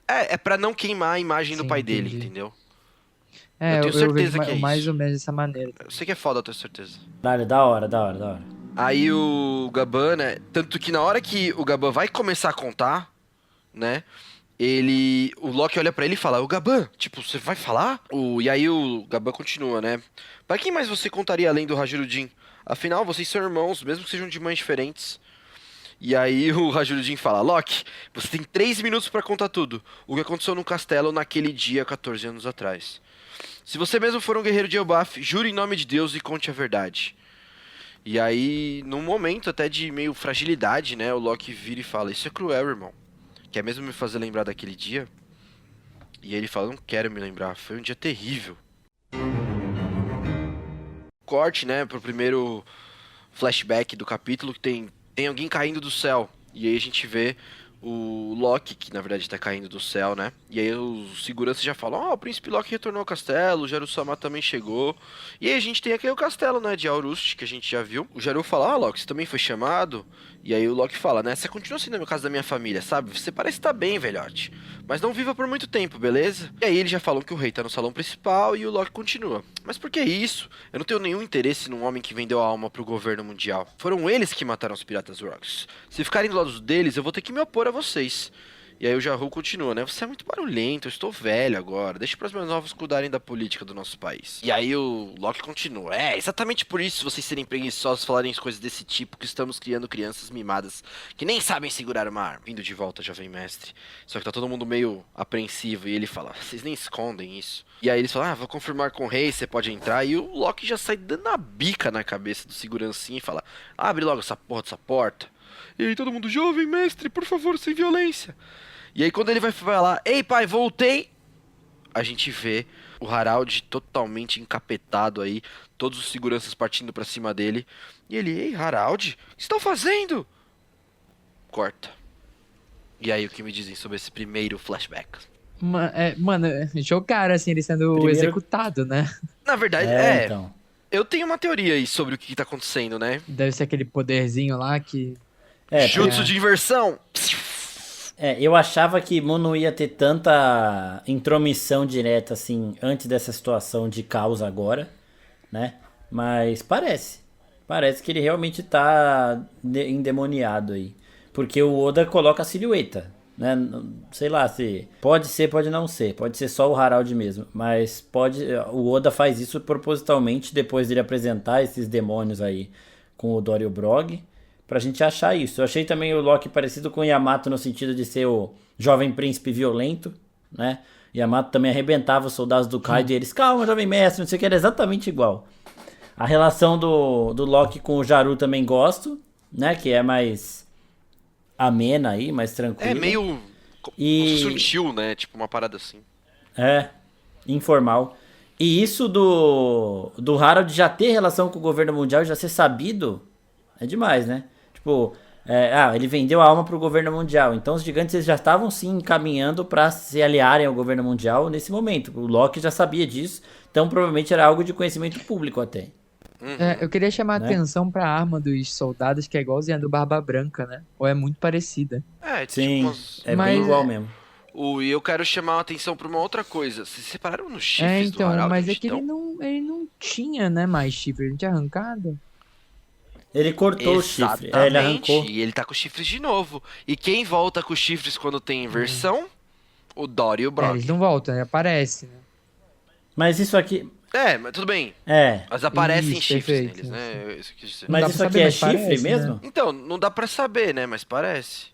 Speaker 2: É pra não queimar a imagem do
Speaker 3: Sim,
Speaker 2: pai dele,
Speaker 3: entendi.
Speaker 2: entendeu?
Speaker 3: É,
Speaker 2: eu tenho certeza
Speaker 3: vejo
Speaker 2: que é
Speaker 3: mais
Speaker 2: isso.
Speaker 3: ou menos dessa maneira.
Speaker 2: Eu sei que é foda, eu tenho certeza.
Speaker 1: Caralho, da hora.
Speaker 2: Aí o Gaban, né? Tanto que na hora que o Gaban vai começar a contar, né? O Loki olha pra ele e fala, o Gaban, tipo, você vai falar? E aí o Gaban continua, né? Pra quem mais você contaria além do Hajirudin? Afinal, vocês são irmãos, mesmo que sejam de mães diferentes. E aí o Hajirudin fala, Loki, você tem 3 minutos pra contar tudo. O que aconteceu no castelo naquele dia, 14 anos atrás. Se você mesmo for um guerreiro de Elbaf, jure em nome de Deus e conte a verdade. E aí, num momento até de meio fragilidade, né, o Loki vira e fala, isso é cruel, irmão. Quer mesmo me fazer lembrar daquele dia? E ele fala, não quero me lembrar, foi um dia terrível. Corte, né, pro primeiro flashback do capítulo, que tem alguém caindo do céu. E aí a gente vê o Loki, que na verdade tá caindo do céu, né? E aí os seguranças já falam, o príncipe Loki retornou ao castelo, o Jaru-sama também chegou. E aí a gente tem aqui o castelo, né, de Aurust, que a gente já viu. O Jaru fala, Loki, você também foi chamado? E aí o Loki fala, né, você continua sendo no caso da minha família, sabe? Você parece estar bem, velhote. Mas não viva por muito tempo, beleza? E aí eles já falam que o rei tá no salão principal e o Loki continua. Mas por que isso? Eu não tenho nenhum interesse num homem que vendeu a alma pro governo mundial. Foram eles que mataram os piratas Rocks. Se ficarem do lado deles, eu vou ter que me opor a vocês. E aí o Jaru continua, né? Você é muito barulhento, eu estou velho agora. Deixa para os meus novos cuidarem da política do nosso país. E aí o Loki continua. É, exatamente por isso vocês serem preguiçosos falarem coisas desse tipo que estamos criando crianças mimadas que nem sabem segurar uma arma. Vindo de volta, jovem mestre. Só que tá todo mundo meio apreensivo e ele fala, vocês nem escondem isso. E aí eles falam, vou confirmar com o rei, você pode entrar. E o Loki já sai dando a bica na cabeça do segurancinha e fala, abre logo essa porra dessa porta. E aí todo mundo, jovem mestre, por favor, sem violência. E aí quando ele vai falar, ei pai, voltei, a gente vê o Harald totalmente encapetado aí, todos os seguranças partindo pra cima dele. E ele, ei, Harald, o que estão fazendo? Corta. E aí, o que me dizem sobre esse primeiro flashback?
Speaker 3: Mano, jogaram assim, ele sendo
Speaker 1: Primeiro-
Speaker 3: executado, né?
Speaker 2: Na verdade,
Speaker 1: Então.
Speaker 2: eu tenho uma teoria aí sobre o que tá acontecendo, né?
Speaker 3: Deve ser aquele poderzinho lá que.
Speaker 2: Jutsu de inversão.
Speaker 1: Eu achava que Mu não ia ter tanta intromissão direta assim antes dessa situação de caos agora, né? Mas parece. Parece que ele realmente tá endemoniado aí. Porque o Oda coloca a silhueta, né? Sei lá se. Pode ser, pode não ser. Pode ser só o Harald mesmo. Mas pode. O Oda faz isso propositalmente depois dele apresentar esses demônios aí com o Dory e o Brog. Pra gente achar isso. Eu achei também o Loki parecido com o Yamato no sentido de ser o jovem príncipe violento, né? Yamato também arrebentava os soldados do Kaido e eles, calma, jovem mestre, não sei o que, era exatamente igual. A relação do Loki com o Jaru também gosto, né? Que é mais amena aí, mais tranquila.
Speaker 2: É meio.
Speaker 1: E-
Speaker 2: Sutil, né? Tipo uma parada assim.
Speaker 1: É, informal. E isso do Harold já ter relação com o governo mundial, já ser sabido, é demais, né? Tipo, ele vendeu a alma pro governo mundial. Então os gigantes eles já estavam sim encaminhando pra se aliarem ao governo mundial nesse momento. O Loki já sabia disso, então provavelmente era algo de conhecimento público até.
Speaker 3: Eu queria chamar a
Speaker 1: Né?
Speaker 3: atenção pra arma dos soldados, que é igualzinha a do Barba Branca, né? Ou é muito parecida.
Speaker 1: Sim,
Speaker 2: umas-
Speaker 1: é
Speaker 3: Mas-
Speaker 1: bem igual mesmo.
Speaker 2: E eu quero chamar a atenção pra uma outra coisa. Vocês separaram nos chifres do
Speaker 3: Então,
Speaker 2: Harald?
Speaker 3: mas é
Speaker 2: onde
Speaker 3: que ele
Speaker 2: estão?
Speaker 3: não tinha, né, mais chifre, ele não tinha arrancado.
Speaker 1: Ele cortou o chifre, ele arrancou.
Speaker 2: E ele tá com os chifres de novo. E quem volta com os chifres quando tem inversão? O Dory e o Brock.
Speaker 3: Eles não voltam, né? Aparece, né?
Speaker 1: Mas isso aqui.
Speaker 2: Mas tudo bem.
Speaker 1: É.
Speaker 2: Mas aparecem
Speaker 3: Isso,
Speaker 2: chifres
Speaker 3: perfeito,
Speaker 2: neles, né? Isso que eu quis dizer.
Speaker 3: Não
Speaker 1: Mas
Speaker 3: dá
Speaker 1: isso
Speaker 3: pra
Speaker 1: aqui
Speaker 3: saber,
Speaker 1: é
Speaker 3: mas
Speaker 1: chifre
Speaker 3: parece, né?
Speaker 1: mesmo?
Speaker 2: Então, não dá pra saber, né? Mas parece.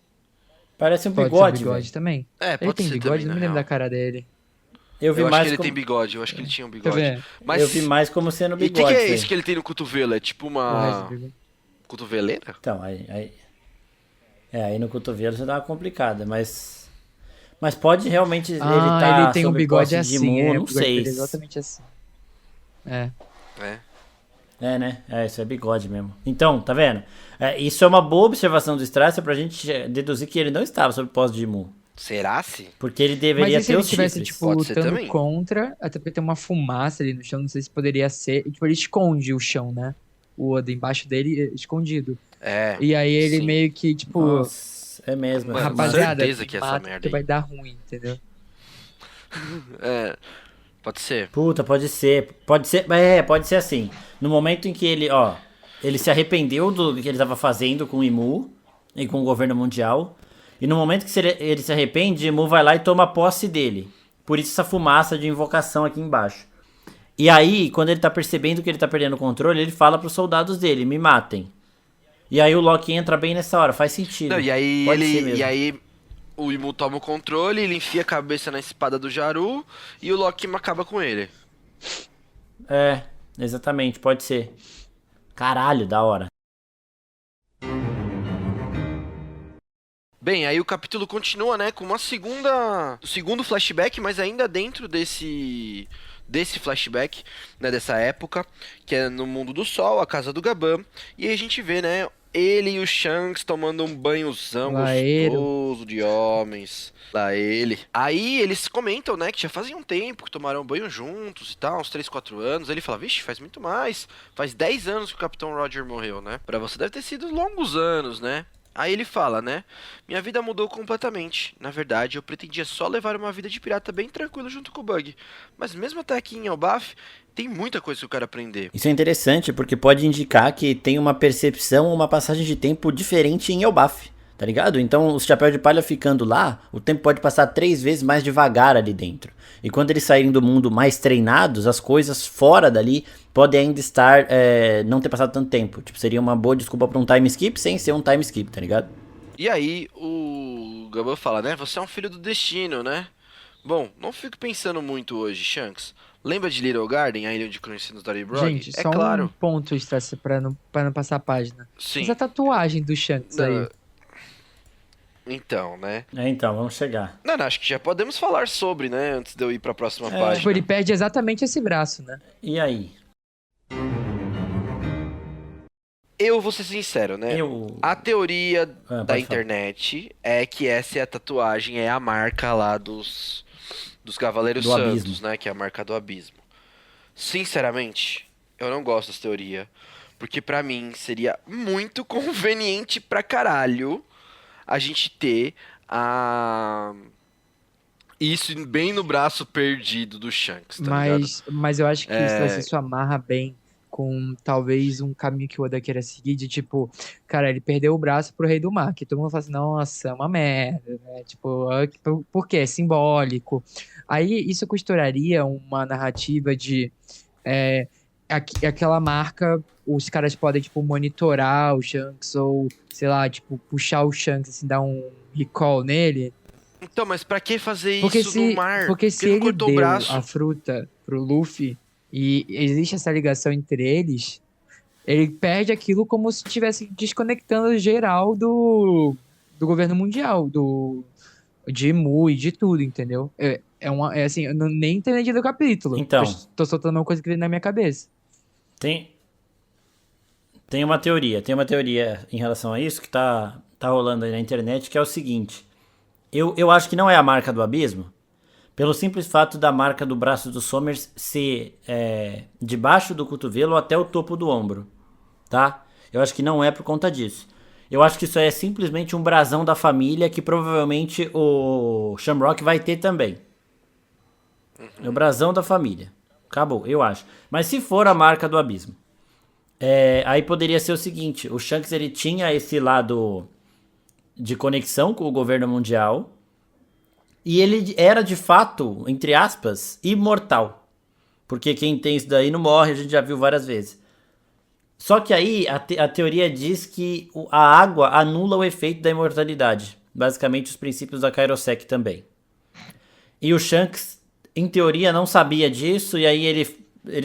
Speaker 1: Parece um
Speaker 3: Pode ser
Speaker 1: bigode,
Speaker 3: bigode
Speaker 1: velho.
Speaker 3: também.
Speaker 2: Pode
Speaker 3: Ele tem
Speaker 2: ser
Speaker 3: bigode?
Speaker 2: também,
Speaker 3: Não
Speaker 2: na
Speaker 3: me lembro
Speaker 2: real.
Speaker 3: da cara dele.
Speaker 1: Eu vi
Speaker 2: Eu acho
Speaker 1: mais
Speaker 2: que ele
Speaker 1: como...
Speaker 2: tem bigode, eu acho que ele tinha um
Speaker 3: Deixa eu
Speaker 2: bigode.
Speaker 3: ver.
Speaker 2: Mas
Speaker 1: Eu vi mais como sendo
Speaker 2: E o
Speaker 1: bigode.
Speaker 2: que é
Speaker 1: isso
Speaker 2: isso
Speaker 1: aí.
Speaker 2: que ele tem no cotovelo? É tipo
Speaker 3: O resto
Speaker 2: uma
Speaker 3: do bigode.
Speaker 2: cotoveleira?
Speaker 1: Então, aí no cotovelo já dá uma complicada, mas pode realmente ele tá
Speaker 3: ele tem um
Speaker 1: sob
Speaker 3: bigode
Speaker 1: posse de
Speaker 3: assim,
Speaker 1: Mu,
Speaker 3: o
Speaker 1: não
Speaker 3: bigode
Speaker 1: sei.
Speaker 3: dele é exatamente assim. É.
Speaker 2: É.
Speaker 1: Né? Isso é bigode mesmo. Então, tá vendo? Isso é uma boa observação do Strasser pra gente deduzir que ele não estava sob posse de Mu.
Speaker 2: Será se?
Speaker 1: Porque ele
Speaker 3: Mas
Speaker 1: deveria
Speaker 3: e se
Speaker 1: ter
Speaker 3: ele
Speaker 1: os
Speaker 3: estivesse,
Speaker 1: chifres.
Speaker 3: tipo,
Speaker 2: Pode ser
Speaker 3: lutando
Speaker 2: também.
Speaker 3: contra, até porque tem uma fumaça ali no chão, não sei se poderia ser. E, tipo, ele esconde o chão, né? O Oda embaixo dele, escondido.
Speaker 2: É.
Speaker 3: E aí ele
Speaker 2: sim.
Speaker 3: meio que, tipo,
Speaker 1: Nossa, é mesmo.
Speaker 2: Mano,
Speaker 3: rapaziada,
Speaker 2: certeza que é essa
Speaker 3: mata
Speaker 2: merda
Speaker 3: que
Speaker 2: aí.
Speaker 3: vai dar ruim, entendeu?
Speaker 2: Pode ser.
Speaker 1: Puta, pode ser. Pode ser assim. No momento em que ele se arrependeu do que ele estava fazendo com o Imu e com o governo mundial. E no momento que ele se arrepende, Imu vai lá e toma posse dele. Por isso essa fumaça de invocação aqui embaixo. E aí, quando ele tá percebendo que ele tá perdendo o controle, ele fala pros soldados dele, me matem. E aí o Loki entra bem nessa hora, faz sentido.
Speaker 2: Não, e aí
Speaker 1: Pode ser mesmo.
Speaker 2: E aí o Imu toma o controle, ele enfia a cabeça na espada do Jaru e o Loki acaba com ele.
Speaker 1: Exatamente, pode ser. Caralho, da hora.
Speaker 2: Bem, aí o capítulo continua, né, com o segundo flashback, mas ainda dentro desse flashback, né, dessa época, que é no mundo do sol, a casa do Gaban, e aí a gente vê, né, ele e o Shanks tomando um banhozão
Speaker 3: Laeiro.
Speaker 2: gostoso de homens. Lá ele. Aí eles comentam, né, que já fazia um tempo que tomaram banho juntos e tal, uns 3, 4 anos. Aí ele fala, vixe, faz muito mais. Faz 10 anos que o Capitão Roger morreu, né? Pra você deve ter sido longos anos, né? Aí ele fala, né? Minha vida mudou completamente. Na verdade, eu pretendia só levar uma vida de pirata bem tranquila junto com o Bug. Mas mesmo até aqui em Elbaf, tem muita coisa que eu quero aprender.
Speaker 1: Isso é interessante porque pode indicar que tem uma percepção ou uma passagem de tempo diferente em Elbaf, tá ligado? Então, os Chapéu de Palha ficando lá, o tempo pode passar 3 vezes mais devagar ali dentro. E quando eles saírem do mundo mais treinados, as coisas fora dali podem ainda estar, não ter passado tanto tempo. Tipo, seria uma boa desculpa pra um time skip sem ser um time skip, tá ligado?
Speaker 2: E aí o Gaban fala, né? Você é um filho do destino, né? Bom, não fico pensando muito hoje, Shanks. Lembra de Little Garden, a ilha onde conhecemos Dory Brog?
Speaker 3: Gente,
Speaker 2: É
Speaker 3: só
Speaker 2: claro.
Speaker 3: um ponto extra pra não passar a página.
Speaker 2: Sim.
Speaker 3: Essa tatuagem do Shanks aí.
Speaker 2: Não, Então, né?
Speaker 1: Então, vamos chegar.
Speaker 2: Não, acho que já podemos falar sobre, né? Antes de eu ir pra próxima
Speaker 3: Tipo,
Speaker 2: página.
Speaker 3: ele perde exatamente esse braço, né?
Speaker 1: E aí?
Speaker 2: Eu vou ser sincero, né? A teoria da
Speaker 1: pode
Speaker 2: internet é que essa é a tatuagem, é a marca lá dos Cavaleiros
Speaker 1: Do
Speaker 2: Santos,
Speaker 1: abismo.
Speaker 2: né? Que é a marca do abismo. Sinceramente, eu não gosto dessa teoria. Porque pra mim seria muito conveniente pra caralho a gente ter isso bem no braço perdido do Shanks, tá ligado?
Speaker 3: Mas eu acho que isso amarra bem com talvez um caminho que o Oda queira seguir, de tipo, cara, ele perdeu o braço pro Rei do Mar, que todo mundo fala assim, nossa, é uma merda, né? Tipo, por quê? É simbólico. Aí isso costuraria uma narrativa de aquela marca, os caras podem, tipo, monitorar o Shanks ou, sei lá, tipo, puxar o Shanks, assim, dar um recall nele.
Speaker 2: Então, mas pra que fazer
Speaker 3: Porque
Speaker 2: isso no mar?
Speaker 3: porque se
Speaker 2: Porque não
Speaker 3: ele
Speaker 2: cortou o
Speaker 3: deu
Speaker 2: braço.
Speaker 3: a fruta pro Luffy e existe essa ligação entre eles, ele perde aquilo como se estivesse desconectando geral do governo mundial, de Mu e de tudo, entendeu? É assim, eu nem entendi do capítulo.
Speaker 1: Então.
Speaker 3: Eu tô soltando uma coisa que veio na minha cabeça.
Speaker 1: Tem uma teoria em relação a isso que tá rolando aí na internet, que é o seguinte. Eu acho que não é a marca do abismo, pelo simples fato da marca do braço do Somers ser debaixo do cotovelo até o topo do ombro, tá? Eu acho que não é por conta disso. Eu acho que isso é simplesmente um brasão da família que provavelmente o Shamrock vai ter também. É o brasão da família. Acabou, eu acho. Mas se for a marca do abismo, aí poderia ser o seguinte, o Shanks ele tinha esse lado de conexão com o governo mundial e ele era de fato, entre aspas, imortal. Porque quem tem isso daí não morre, a gente já viu várias vezes. Só que aí a teoria diz que a água anula o efeito da imortalidade. Basicamente os princípios da Kairosek também. E o Shanks, em teoria, não sabia disso, e aí ele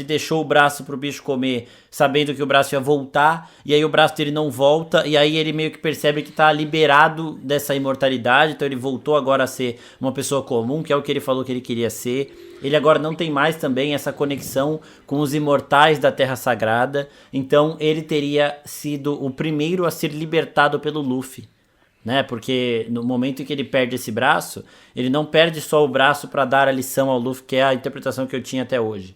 Speaker 1: deixou o braço pro bicho comer, sabendo que o braço ia voltar, e aí o braço dele não volta, e aí ele meio que percebe que tá liberado dessa imortalidade, então ele voltou agora a ser uma pessoa comum, que é o que ele falou que ele queria ser. Ele agora não tem mais também essa conexão com os imortais da Terra Sagrada, então ele teria sido o primeiro a ser libertado pelo Luffy. Né? Porque no momento em que ele perde esse braço, ele não perde só o braço para dar a lição ao Luffy, que é a interpretação que eu tinha até hoje.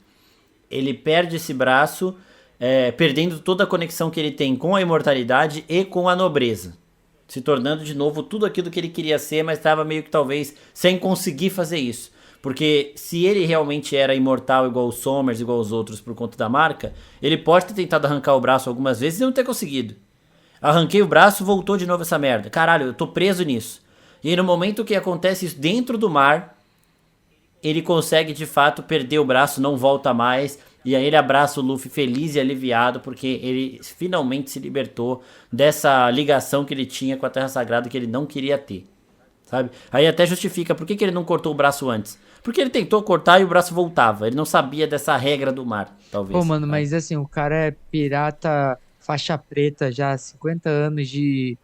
Speaker 1: Ele perde esse braço, perdendo toda a conexão que ele tem com a imortalidade e com a nobreza. Se tornando de novo tudo aquilo que ele queria ser, mas estava meio que talvez sem conseguir fazer isso. Porque se ele realmente era imortal igual o Somers, igual os outros por conta da marca, ele pode ter tentado arrancar o braço algumas vezes e não ter conseguido. Arranquei o braço, voltou de novo essa merda. Caralho, eu tô preso nisso. E aí, no momento que acontece isso dentro do mar, ele consegue de fato perder o braço, não volta mais. E aí ele abraça o Luffy feliz e aliviado, porque ele finalmente se libertou dessa ligação que ele tinha com a Terra Sagrada que ele não queria ter. Sabe? Aí até justifica por que ele não cortou o braço antes. Porque ele tentou cortar e o braço voltava. Ele não sabia dessa regra do mar, talvez.
Speaker 3: Pô, mano, mas assim, o cara é pirata faixa preta já há 50 anos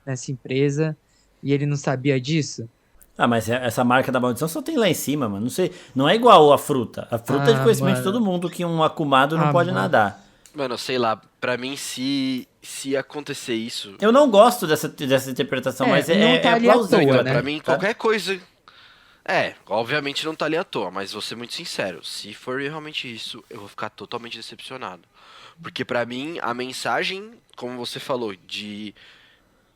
Speaker 3: nessa empresa e ele não sabia disso?
Speaker 1: Ah, mas essa marca da maldição só tem lá em cima, mano. Não sei, não é igual a fruta. A fruta é de conhecimento de todo mundo que um Akumado não pode nadar.
Speaker 2: Mano, sei lá, pra mim se acontecer isso...
Speaker 1: Eu não gosto dessa interpretação, mas
Speaker 3: não tá ali
Speaker 1: plausível.
Speaker 3: à toa, né?
Speaker 2: Pra mim, qualquer coisa... obviamente não tá ali à toa, mas vou ser muito sincero. Se for realmente isso, eu vou ficar totalmente decepcionado. Porque pra mim, a mensagem, como você falou,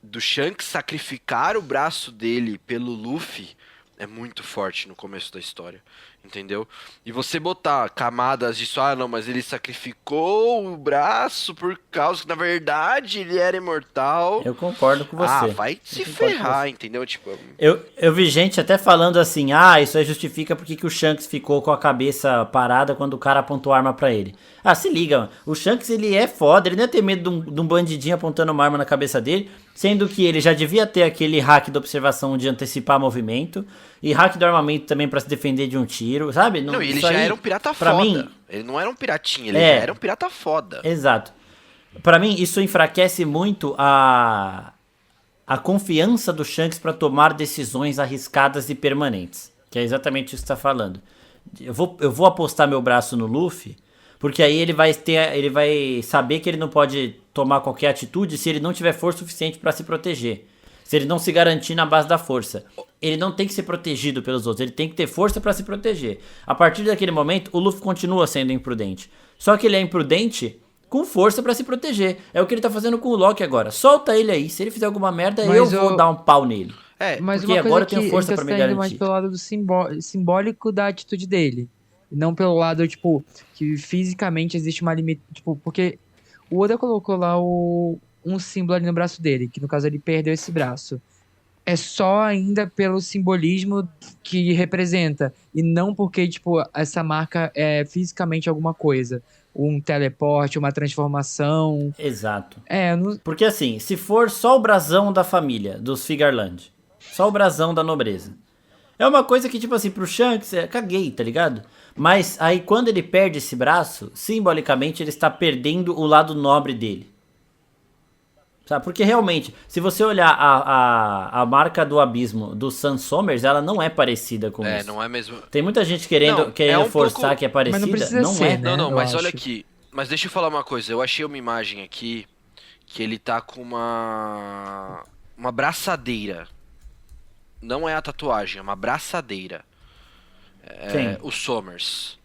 Speaker 2: do Shanks sacrificar o braço dele pelo Luffy é muito forte no começo da história, entendeu? E você botar camadas disso, não, mas ele sacrificou o braço por causa que, na verdade, ele era imortal.
Speaker 1: Eu concordo com você.
Speaker 2: Vai se ferrar, entendeu? Tipo,
Speaker 1: eu vi gente até falando assim, isso aí justifica porque que o Shanks ficou com a cabeça parada quando o cara apontou a arma pra ele. Se liga, mano. O Shanks, ele é foda, ele não ia ter medo de um bandidinho apontando uma arma na cabeça dele, sendo que ele já devia ter aquele hack da observação de antecipar movimento, e hack do armamento também pra se defender de um tiro, sabe?
Speaker 2: Não, e ele já era um pirata
Speaker 1: pra
Speaker 2: foda.
Speaker 1: Mim,
Speaker 2: ele não era um piratinho, ele já era um pirata foda.
Speaker 1: Exato. Pra mim, isso enfraquece muito a confiança do Shanks pra tomar decisões arriscadas e permanentes. Que é exatamente isso que você tá falando. Eu vou apostar meu braço no Luffy, porque aí ele vai saber que ele não pode tomar qualquer atitude se ele não tiver força suficiente pra se proteger. Se ele não se garantir na base da força. Ele não tem que ser protegido pelos outros, ele tem que ter força pra se proteger. A partir daquele momento, o Luffy continua sendo imprudente. Só que ele é imprudente com força pra se proteger. É o que ele tá fazendo com o Loki agora. Solta ele aí, se ele fizer alguma merda,
Speaker 3: Mas
Speaker 1: eu vou dar um pau nele.
Speaker 3: Mas
Speaker 1: Porque
Speaker 3: uma
Speaker 1: agora
Speaker 3: coisa
Speaker 1: eu tenho
Speaker 3: que
Speaker 1: força
Speaker 3: então
Speaker 1: pra
Speaker 3: você
Speaker 1: me
Speaker 3: tá indo mais
Speaker 1: garantir.
Speaker 3: pelo lado do simbólico da atitude dele. E não pelo lado, tipo, que fisicamente existe uma limite. Tipo, porque o Oda colocou lá um símbolo ali no braço dele, que no caso ele perdeu esse braço. É só ainda pelo simbolismo que representa. E não porque, tipo, essa marca é fisicamente alguma coisa. Um teleporte, uma transformação.
Speaker 1: Exato.
Speaker 3: Não,
Speaker 1: Porque assim, se for só o brasão da família, dos Figarland, só o brasão da nobreza, é uma coisa que, tipo assim, pro Shanks, caguei, tá ligado? Mas aí quando ele perde esse braço, simbolicamente ele está perdendo o lado nobre dele. Sabe? Porque realmente, se você olhar a marca do abismo do Sam Sommers, ela não é parecida com isso.
Speaker 2: Não é mesmo.
Speaker 1: Tem muita gente querendo
Speaker 2: um
Speaker 1: forçar
Speaker 2: pouco...
Speaker 1: que é parecida,
Speaker 3: mas não precisa
Speaker 1: não
Speaker 3: ser,
Speaker 1: é.
Speaker 3: né?
Speaker 2: Não,
Speaker 3: eu
Speaker 2: mas olha
Speaker 3: acho.
Speaker 2: aqui. Mas deixa eu falar uma coisa. Eu achei uma imagem aqui que ele tá com uma braçadeira. Não é a tatuagem, é uma braçadeira.
Speaker 1: Quem?
Speaker 2: O Sommers.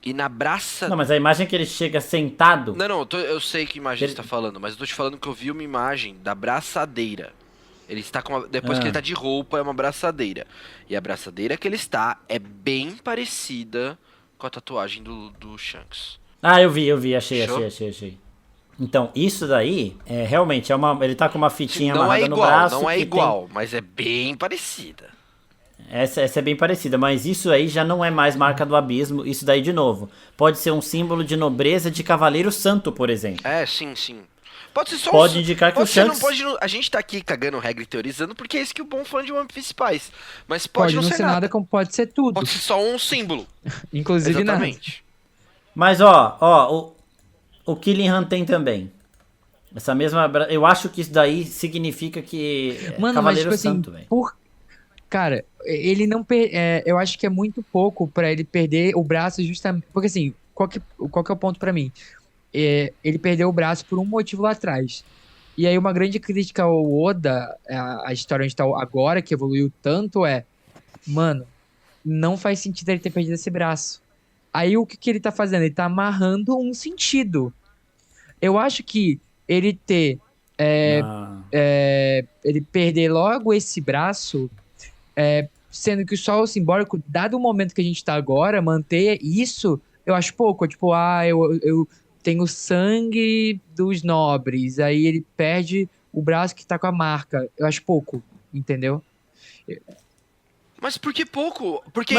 Speaker 2: E na braça...
Speaker 1: Não, mas a imagem que ele chega sentado...
Speaker 2: Não, eu sei que imagem
Speaker 1: Ele-
Speaker 2: você tá falando, mas eu tô te falando que eu vi uma imagem da braçadeira. Ele está com depois que ele tá de roupa, é uma braçadeira. E a braçadeira que ele está é bem parecida com a tatuagem do Shanks.
Speaker 1: Ah, eu vi, achei. Então, isso daí, realmente, ele tá com uma fitinha
Speaker 2: Não é
Speaker 1: amarrada no
Speaker 2: igual,
Speaker 1: braço.
Speaker 2: não é
Speaker 1: que
Speaker 2: igual, mas é bem parecida.
Speaker 1: Essa é bem parecida, mas isso aí já não é mais marca do abismo. Isso daí, de novo, pode ser um símbolo de nobreza de cavaleiro santo, por exemplo.
Speaker 2: Sim. Pode ser só
Speaker 1: Pode indicar que
Speaker 2: pode
Speaker 1: o
Speaker 2: ser,
Speaker 1: Shanks...
Speaker 2: a gente tá aqui cagando regra e teorizando porque é isso que o bom fã de One Piece faz. Mas
Speaker 3: Pode não ser nada, como pode ser tudo.
Speaker 2: Pode ser só um símbolo.
Speaker 3: Inclusive nada.
Speaker 2: Exatamente.
Speaker 1: Mas, o Killingham tem também. Essa mesma... Eu acho que isso daí significa que é
Speaker 3: Mano, mas
Speaker 1: cavaleiro
Speaker 3: tipo assim,
Speaker 1: santo, velho.
Speaker 3: Cara, ele não eu acho que é muito pouco pra ele perder o braço justamente, porque assim, qual que é o ponto pra mim? Ele perdeu o braço por um motivo lá atrás. E aí uma grande crítica ao Oda, a história onde tá agora, que evoluiu tanto, mano, não faz sentido ele ter perdido esse braço. Aí o que ele tá fazendo? Ele tá amarrando um sentido. Eu acho que ele ele perder logo esse braço, sendo que só o simbólico, dado o momento que a gente tá agora, manter isso, eu acho pouco. Tipo, eu tenho sangue dos nobres, aí ele perde o braço que tá com a marca. Eu acho pouco, entendeu?
Speaker 2: Mas por que pouco? Porque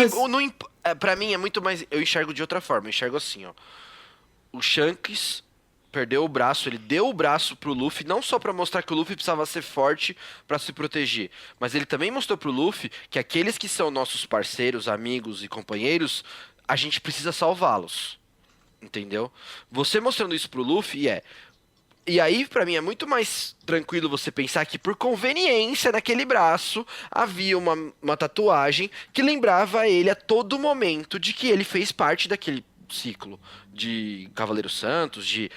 Speaker 2: pra mim é muito mais... Eu enxergo de outra forma, eu enxergo assim, ó. O Shanks perdeu o braço, ele deu o braço pro Luffy, não só pra mostrar que o Luffy precisava ser forte pra se proteger, mas ele também mostrou pro Luffy que aqueles que são nossos parceiros, amigos e companheiros, a gente precisa salvá-los. Entendeu? Você mostrando isso pro Luffy E aí, pra mim, é muito mais tranquilo você pensar que, por conveniência, naquele braço havia uma tatuagem que lembrava ele a todo momento de que ele fez parte daquele ciclo de Cavaleiro Santos, de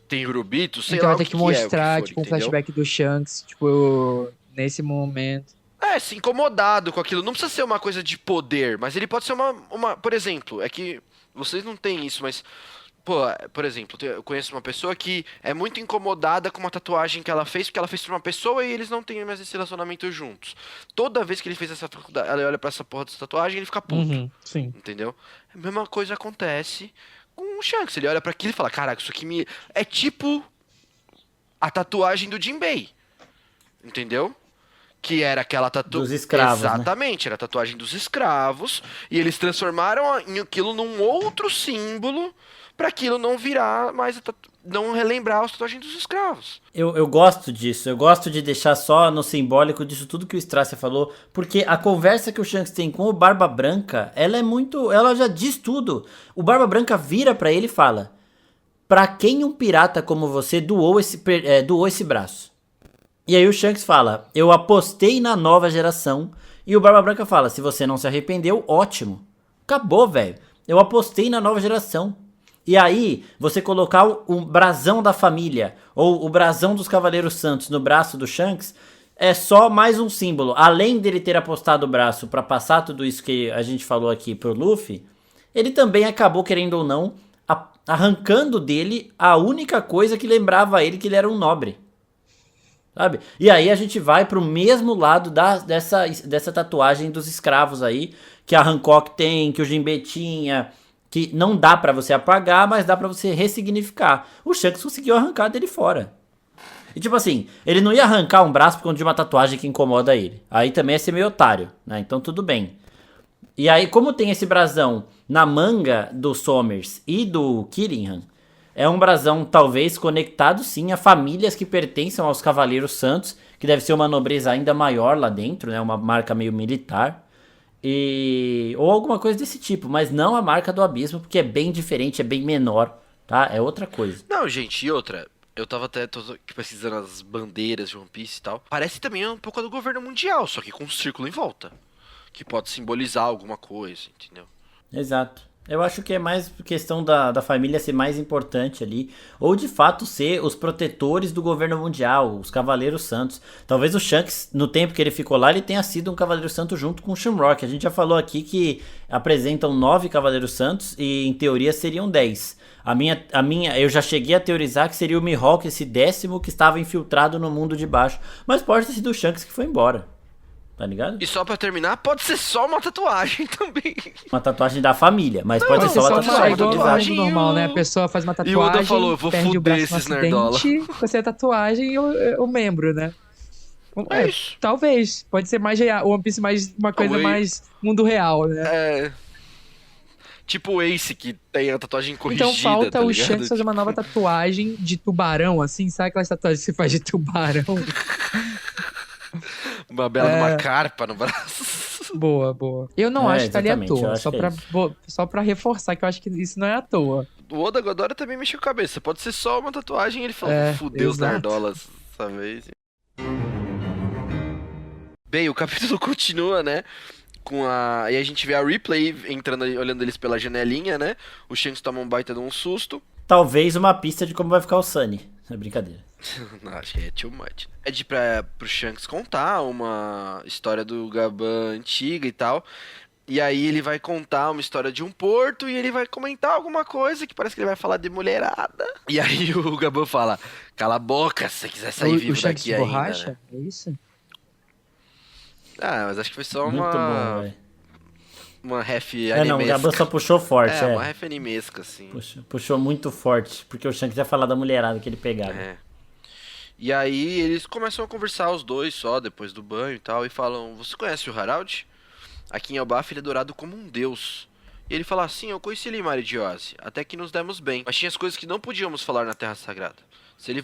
Speaker 2: Tenryubito, sei
Speaker 3: Então
Speaker 2: lá
Speaker 3: vai
Speaker 2: o
Speaker 3: ter
Speaker 2: que
Speaker 3: que
Speaker 2: é, o
Speaker 3: mostrar,
Speaker 2: for,
Speaker 3: tipo, um
Speaker 2: entendeu?
Speaker 3: flashback do Shanks, tipo, nesse momento.
Speaker 2: Se incomodado com aquilo. Não precisa ser uma coisa de poder, mas ele pode ser por exemplo, é que vocês não têm isso, mas... Pô, por exemplo, eu conheço uma pessoa que é muito incomodada com uma tatuagem que ela fez, porque ela fez pra uma pessoa e eles não têm mais esse relacionamento juntos. Toda vez que ele fez essa faculdade, ela olha pra essa porra dessa tatuagem e ele fica puto.
Speaker 3: Sim.
Speaker 2: Entendeu? A mesma coisa acontece com o Shanks. Ele olha pra aquilo e fala, caraca, isso aqui me... É tipo a tatuagem do Jinbei. Entendeu? Que era aquela tatuagem...
Speaker 1: Dos escravos, né?
Speaker 2: Exatamente, era a tatuagem dos escravos. E eles transformaram aquilo num outro símbolo pra aquilo não virar mais... Não relembrar a tatuagem dos escravos.
Speaker 1: Eu gosto disso, eu gosto de deixar só no simbólico disso tudo que o Strácia falou, porque a conversa que o Shanks tem com o Barba Branca, ela já diz tudo. O Barba Branca vira pra ele e fala: pra quem um pirata como você doou esse braço? E aí o Shanks fala, eu apostei na nova geração. E o Barba Branca fala, se você não se arrependeu, ótimo. Acabou, velho. Eu apostei na nova geração. E aí, você colocar o brasão da família, ou o brasão dos Cavaleiros Santos no braço do Shanks, é só mais um símbolo. Além dele ter apostado o braço pra passar tudo isso que a gente falou aqui pro Luffy, ele também acabou, querendo ou não, arrancando dele a única coisa que lembrava ele que ele era um nobre. Sabe? E aí a gente vai pro mesmo lado dessa tatuagem dos escravos aí, que a Hancock tem, que o Jinbe tinha, que não dá pra você apagar, mas dá pra você ressignificar. O Shanks conseguiu arrancar dele fora. E tipo assim, ele não ia arrancar um braço por conta de uma tatuagem que incomoda ele. Aí também é ser meio otário, né? Então tudo bem. E aí, como tem esse brasão na manga do Somers e do Killingham, é um brasão talvez conectado sim a famílias que pertencem aos Cavaleiros Santos, que deve ser uma nobreza ainda maior lá dentro, né? Uma marca meio militar. Ou alguma coisa desse tipo, mas não a marca do Abismo, porque é bem diferente, é bem menor, tá? É outra coisa.
Speaker 2: Não, gente, e outra. Eu tava até tô aqui pesquisando as bandeiras de One Piece e tal. Parece também um pouco a do governo mundial, só que com um círculo em volta. Que pode simbolizar alguma coisa, entendeu?
Speaker 1: Exato. Eu acho que é mais questão da família ser mais importante ali. Ou de fato ser os protetores do governo mundial, os Cavaleiros Santos. Talvez o Shanks, no tempo que ele ficou lá, ele tenha sido um Cavaleiro Santo junto com o Shamrock. A gente já falou aqui que apresentam 9 Cavaleiros Santos e em teoria seriam 10. Eu já cheguei a teorizar que seria o Mihawk, esse 10º que estava infiltrado no mundo de baixo. Mas pode ter sido o Shanks que foi embora. Tá ligado?
Speaker 2: E só pra terminar, pode ser só uma tatuagem também.
Speaker 1: Uma tatuagem da família, mas
Speaker 2: Não,
Speaker 1: pode
Speaker 2: pode
Speaker 1: ser
Speaker 2: ser
Speaker 1: só uma
Speaker 2: só
Speaker 1: tatuagem.
Speaker 2: uma
Speaker 3: igual
Speaker 2: tatuagem.
Speaker 3: no normal, né? A pessoa faz uma
Speaker 2: E o Oda
Speaker 3: tatuagem,
Speaker 2: falou, vou
Speaker 3: perde o
Speaker 2: fuder
Speaker 3: braço no
Speaker 2: esses nerdola.
Speaker 3: acidente, você é tatuagem e o membro, né?
Speaker 2: É isso.
Speaker 3: Talvez. Pode ser mais real. One Piece mais uma coisa
Speaker 2: Talvez.
Speaker 3: mais mundo real, né?
Speaker 2: É. Tipo o Ace, que tem a tatuagem corrigida,
Speaker 3: Então falta
Speaker 2: tá
Speaker 3: o
Speaker 2: ligado?
Speaker 3: Shanks fazer uma nova tatuagem de tubarão, assim, sabe aquelas tatuagens que você faz de tubarão?
Speaker 2: Uma bela de uma carpa no braço.
Speaker 3: Boa, boa. Eu não acho que tá ali à
Speaker 1: Exatamente, eu
Speaker 3: toa,
Speaker 1: acho que é isso.
Speaker 3: só pra reforçar que eu acho que isso não é à toa.
Speaker 2: O Oda Godora também mexeu com a cabeça. Pode ser só uma tatuagem e ele falou,
Speaker 3: É,
Speaker 2: fudeu os
Speaker 3: exato.
Speaker 2: nerdolas dessa vez. Bem, o capítulo continua, né? E a gente vê a Ripley entrando, olhando eles pela janelinha, né? O Shanks toma um baita de um susto.
Speaker 1: Talvez uma pista de como vai ficar o Sunny. É brincadeira.
Speaker 2: Não, acho que é too much. Pede pro Shanks contar uma história do Gaban antiga e tal. E aí ele vai contar uma história de um porto e ele vai comentar alguma coisa que parece que ele vai falar de mulherada. E aí o Gaban fala, cala a boca, se você quiser sair
Speaker 3: O
Speaker 2: vivo
Speaker 3: Shanks
Speaker 2: daqui
Speaker 3: de
Speaker 2: ainda,
Speaker 3: borracha?
Speaker 2: né?
Speaker 3: É isso?
Speaker 2: Ah, mas acho que foi só
Speaker 1: Muito bom, velho.
Speaker 2: uma ref
Speaker 1: É, não, o Gaban
Speaker 2: animesca.
Speaker 1: só puxou forte,
Speaker 2: É, uma ref animesca, assim.
Speaker 1: Puxou muito forte, porque o Shanks ia falar da mulherada que ele pegava.
Speaker 2: É. E aí eles começam a conversar os dois só, depois do banho e tal, e falam, você conhece o Harald? Aqui em Elbaf ele é adorado como um deus. E ele fala assim, eu conheci ele em Maridiose, até que nos demos bem, mas tinha as coisas que não podíamos falar na Terra Sagrada. Se ele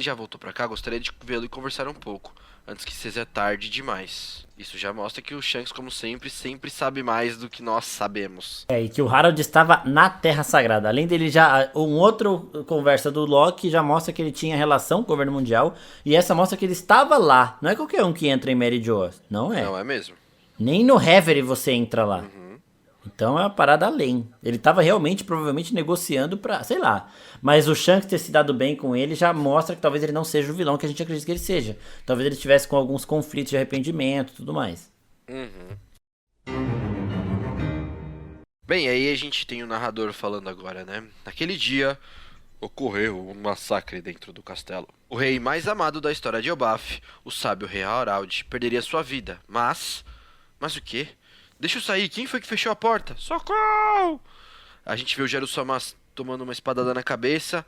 Speaker 2: já voltou pra cá, gostaria de vê-lo e conversar um pouco, antes que seja tarde demais. Isso já mostra que o Shanks, como sempre, sempre sabe mais do que nós sabemos.
Speaker 1: É, e que o Harold estava na Terra Sagrada. Além dele já... Um outro conversa do Loki já mostra que ele tinha relação com o governo mundial. E essa mostra que ele estava lá. Não é qualquer um que entra em Mary Jo. Não é.
Speaker 2: Não é mesmo?
Speaker 1: Nem no Reverie você entra lá. Então é uma parada além. Ele tava realmente, provavelmente, negociando pra... Sei lá. Mas o Shanks ter se dado bem com ele já mostra que talvez ele não seja o vilão que a gente acredita que ele seja. Talvez ele estivesse com alguns conflitos de arrependimento e tudo mais.
Speaker 2: Bem, aí a gente tem o narrador falando agora, né? Naquele dia, ocorreu um massacre dentro do castelo. O rei mais amado da história de Elbaf, o sábio rei Harald, perderia sua vida. Mas o quê? Deixa eu sair, quem foi que fechou a porta? Socorro! A gente vê o Jerusalém tomando uma espadada na cabeça,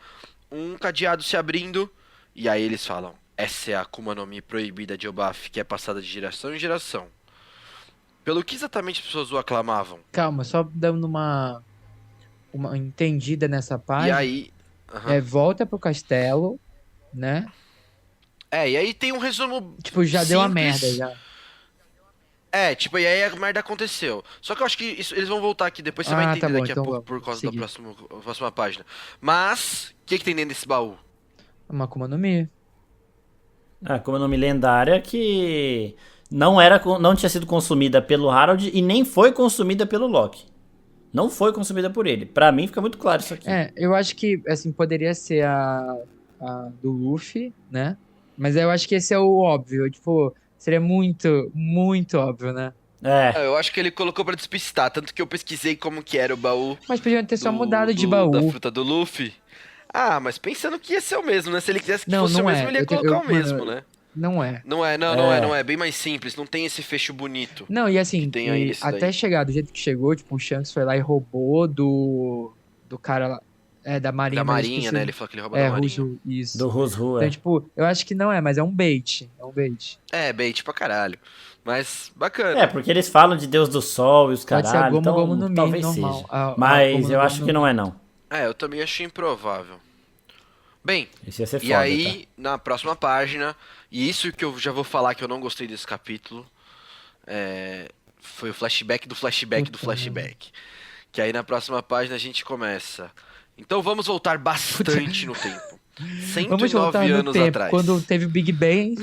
Speaker 2: um cadeado se abrindo, e aí eles falam, essa é a Akuma no Mi proibida de Elbaf, que é passada de geração em geração. Pelo que exatamente as pessoas o aclamavam?
Speaker 3: Calma, só dando uma entendida nessa
Speaker 2: E
Speaker 3: página.
Speaker 2: aí... aham.
Speaker 3: Volta pro castelo, né?
Speaker 2: E aí tem um resumo
Speaker 3: Tipo, já deu a
Speaker 2: simples.
Speaker 3: merda, já.
Speaker 2: Tipo, e aí a merda aconteceu. Só que eu acho que eles vão voltar aqui, depois você vai
Speaker 3: Ah,
Speaker 2: entender
Speaker 3: tá bom,
Speaker 2: daqui
Speaker 3: então
Speaker 2: a pouco
Speaker 3: vamos
Speaker 2: por causa da
Speaker 3: seguir.
Speaker 2: próxima página. Mas, o que tem dentro desse baú?
Speaker 3: Uma Akuma no Mi.
Speaker 1: Como nome lendária que não tinha sido consumida pelo Harold e nem foi consumida pelo Loki. Não foi consumida por ele. Pra mim fica muito claro isso aqui.
Speaker 3: Eu acho que, assim, poderia ser a do Luffy, né? Mas eu acho que esse é o óbvio. Tipo, seria muito, muito óbvio, né?
Speaker 2: Eu acho que ele colocou pra despistar, tanto que eu pesquisei como que era o baú
Speaker 3: Mas podiam ter só mudado de baú.
Speaker 2: da fruta do Luffy. Mas pensando que ia ser o mesmo, né? Se ele quisesse que
Speaker 3: Não,
Speaker 2: fosse
Speaker 3: não
Speaker 2: o
Speaker 3: é.
Speaker 2: mesmo, ele ia colocar o mesmo, né?
Speaker 3: Não é.
Speaker 2: Não é. Bem mais simples, não tem esse fecho bonito.
Speaker 3: Não, e assim,
Speaker 2: que tem aí nesse
Speaker 3: até
Speaker 2: daí.
Speaker 3: chegar do jeito que chegou, tipo, o Shanks foi lá e roubou do cara lá, da Marinha.
Speaker 2: Da
Speaker 3: mas eu
Speaker 2: Marinha,
Speaker 3: esqueci
Speaker 2: né?
Speaker 3: o-
Speaker 2: Ele falou que ele rouba da Marinha.
Speaker 3: Russo, isso.
Speaker 1: Do Rusru,
Speaker 3: Então, tipo, eu acho que não é, mas é um bait. É um bait.
Speaker 2: Bait pra caralho. Mas bacana.
Speaker 1: Porque eles falam de Deus do Sol e os
Speaker 3: Pode ser a
Speaker 1: caralho,
Speaker 3: Gomu
Speaker 1: então
Speaker 3: Gomu no Mi,
Speaker 1: talvez
Speaker 3: normal.
Speaker 1: seja.
Speaker 3: A Gomu
Speaker 1: Mas
Speaker 3: no
Speaker 1: eu
Speaker 3: Gomu
Speaker 1: acho
Speaker 3: no
Speaker 1: que
Speaker 3: Mi.
Speaker 1: não é não.
Speaker 2: Eu também achei improvável. Bem,
Speaker 1: Isso ia ser
Speaker 2: e
Speaker 1: foda,
Speaker 2: aí, na próxima página, e isso que eu já vou falar que eu não gostei desse capítulo, foi o flashback do flashback do flashback. Que aí na próxima página a gente começa. Então vamos voltar bastante no tempo.
Speaker 3: Vamos voltar
Speaker 2: 109
Speaker 3: no
Speaker 2: anos
Speaker 3: tempo,
Speaker 2: atrás.
Speaker 3: quando teve o Big Bang.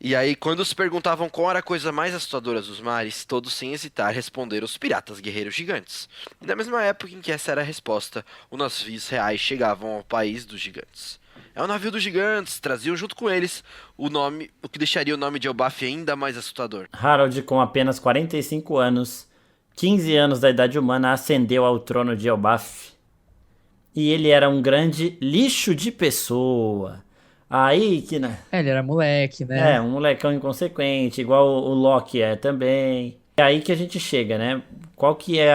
Speaker 2: E aí, quando se perguntavam qual era a coisa mais assustadora dos mares, todos sem hesitar responderam os piratas guerreiros gigantes. E na mesma época em que essa era a resposta, os navios reais chegavam ao país dos gigantes. É o navio dos gigantes, traziam junto com eles o que deixaria o nome de Elbaf ainda mais assustador.
Speaker 1: Harold, com apenas 45 anos, 15 anos da idade humana, ascendeu ao trono de Elbaf. E ele era um grande lixo de pessoa. Aí que, né?
Speaker 3: Ele era moleque, né?
Speaker 1: Um molecão inconsequente, igual o Loki é também. É aí que a gente chega, né? Qual que é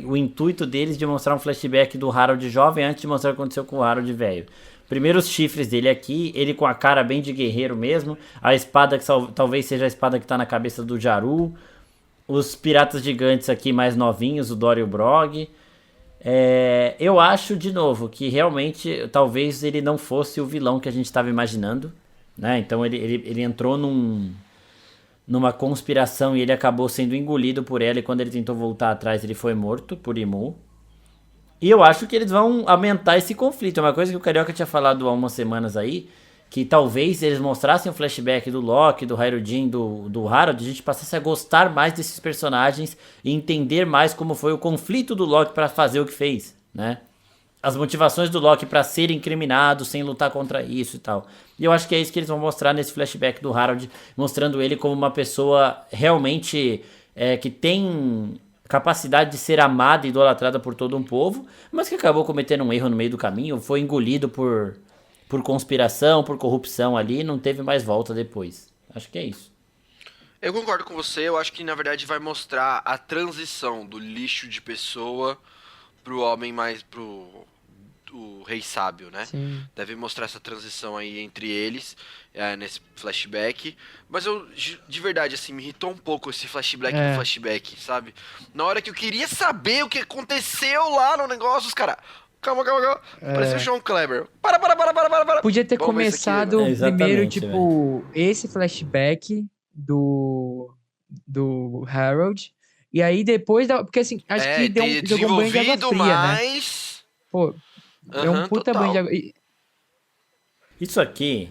Speaker 1: o intuito deles de mostrar um flashback do Harold jovem antes de mostrar o que aconteceu com o Harold velho? Primeiro os chifres dele aqui, ele com a cara bem de guerreiro mesmo, a espada que talvez seja a espada que tá na cabeça do Jaru, os piratas gigantes aqui mais novinhos, o Dory e o Brog. Eu acho, de novo, que realmente talvez ele não fosse o vilão que a gente estava imaginando, né? Então ele entrou numa conspiração e ele acabou sendo engolido por ela, e quando ele tentou voltar atrás ele foi morto por Imu. E eu acho que eles vão aumentar esse conflito. É uma coisa que o Carioca tinha falado há umas semanas aí, que talvez eles mostrassem o flashback do Loki, do Hairudin, do Harold, a gente passasse a gostar mais desses personagens e entender mais como foi o conflito do Loki para fazer o que fez, né? As motivações do Loki para ser incriminado sem lutar contra isso e tal. E eu acho que é isso que eles vão mostrar nesse flashback do Harold, mostrando ele como uma pessoa realmente que tem capacidade de ser amada e idolatrada por todo um povo, mas que acabou cometendo um erro no meio do caminho, foi engolido por conspiração, por corrupção ali, não teve mais volta depois. Acho que é isso.
Speaker 2: Eu concordo com você, eu acho que na verdade vai mostrar a transição do lixo de pessoa pro homem mais o rei sábio, né?
Speaker 3: Sim.
Speaker 2: Deve mostrar essa transição aí entre eles, nesse flashback. Mas eu, de verdade, assim, me irritou um pouco esse flashback do flashback, sabe? Na hora que eu queria saber o que aconteceu lá no negócio, os caras... Calma. Parecia o Sean Kleber. Para.
Speaker 3: Podia ter
Speaker 2: Vamos ver isso aqui
Speaker 3: começado
Speaker 2: agora.
Speaker 3: primeiro,
Speaker 1: Exatamente,
Speaker 3: tipo, esse flashback do Harold. E aí depois, porque assim, acho que jogou um banho de água
Speaker 2: desenvolvido
Speaker 3: fria, né?
Speaker 2: mais...
Speaker 3: Pô, é um puta
Speaker 2: total.
Speaker 3: banho de água.
Speaker 1: Isso aqui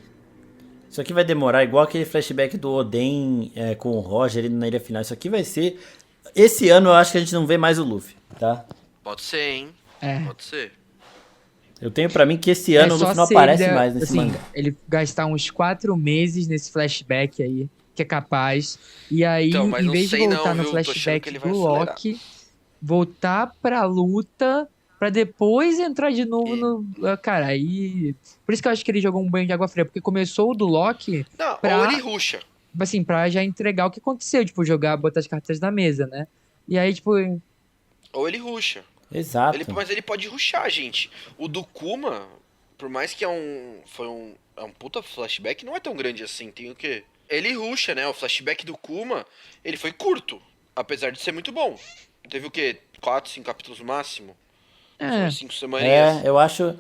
Speaker 1: vai demorar igual aquele flashback do Oden com o Roger ali na ilha final. Isso aqui vai ser... Esse ano eu acho que a gente não vê mais o Luffy, tá?
Speaker 2: Pode ser, hein? Pode ser.
Speaker 1: Eu tenho pra mim que esse ano o
Speaker 3: só
Speaker 1: Luffy não
Speaker 3: se
Speaker 1: aparece
Speaker 3: ele,
Speaker 1: mais nesse
Speaker 3: assim,
Speaker 1: mangá.
Speaker 3: ele gastar uns 4 meses nesse flashback aí, que é capaz. E aí,
Speaker 2: Então, mas
Speaker 3: em
Speaker 2: não
Speaker 3: vez de
Speaker 2: sei
Speaker 3: voltar
Speaker 2: não,
Speaker 3: no
Speaker 2: viu? Tô achando que
Speaker 3: flashback
Speaker 2: ele vai
Speaker 3: do
Speaker 2: acelerar.
Speaker 3: Loki, voltar pra luta, pra depois entrar de novo no... Cara, aí... Por isso que eu acho que ele jogou um banho de água fria, porque começou o do Loki
Speaker 2: Não,
Speaker 3: pra...
Speaker 2: ou ele ruxa.
Speaker 3: assim, pra já entregar o que aconteceu, tipo, botar as cartas na mesa, né? E aí, tipo...
Speaker 2: Ou ele ruxa.
Speaker 1: Exato.
Speaker 2: Mas ele pode ruxar, gente. O do Kuma, por mais que é um puta flashback, não é tão grande assim. Tem o quê? Ele ruxa, né? O flashback do Kuma, ele foi curto, apesar de ser muito bom. Teve o quê? 4, 5 capítulos no máximo? Foi 5 semaninhas.
Speaker 1: Eu acho...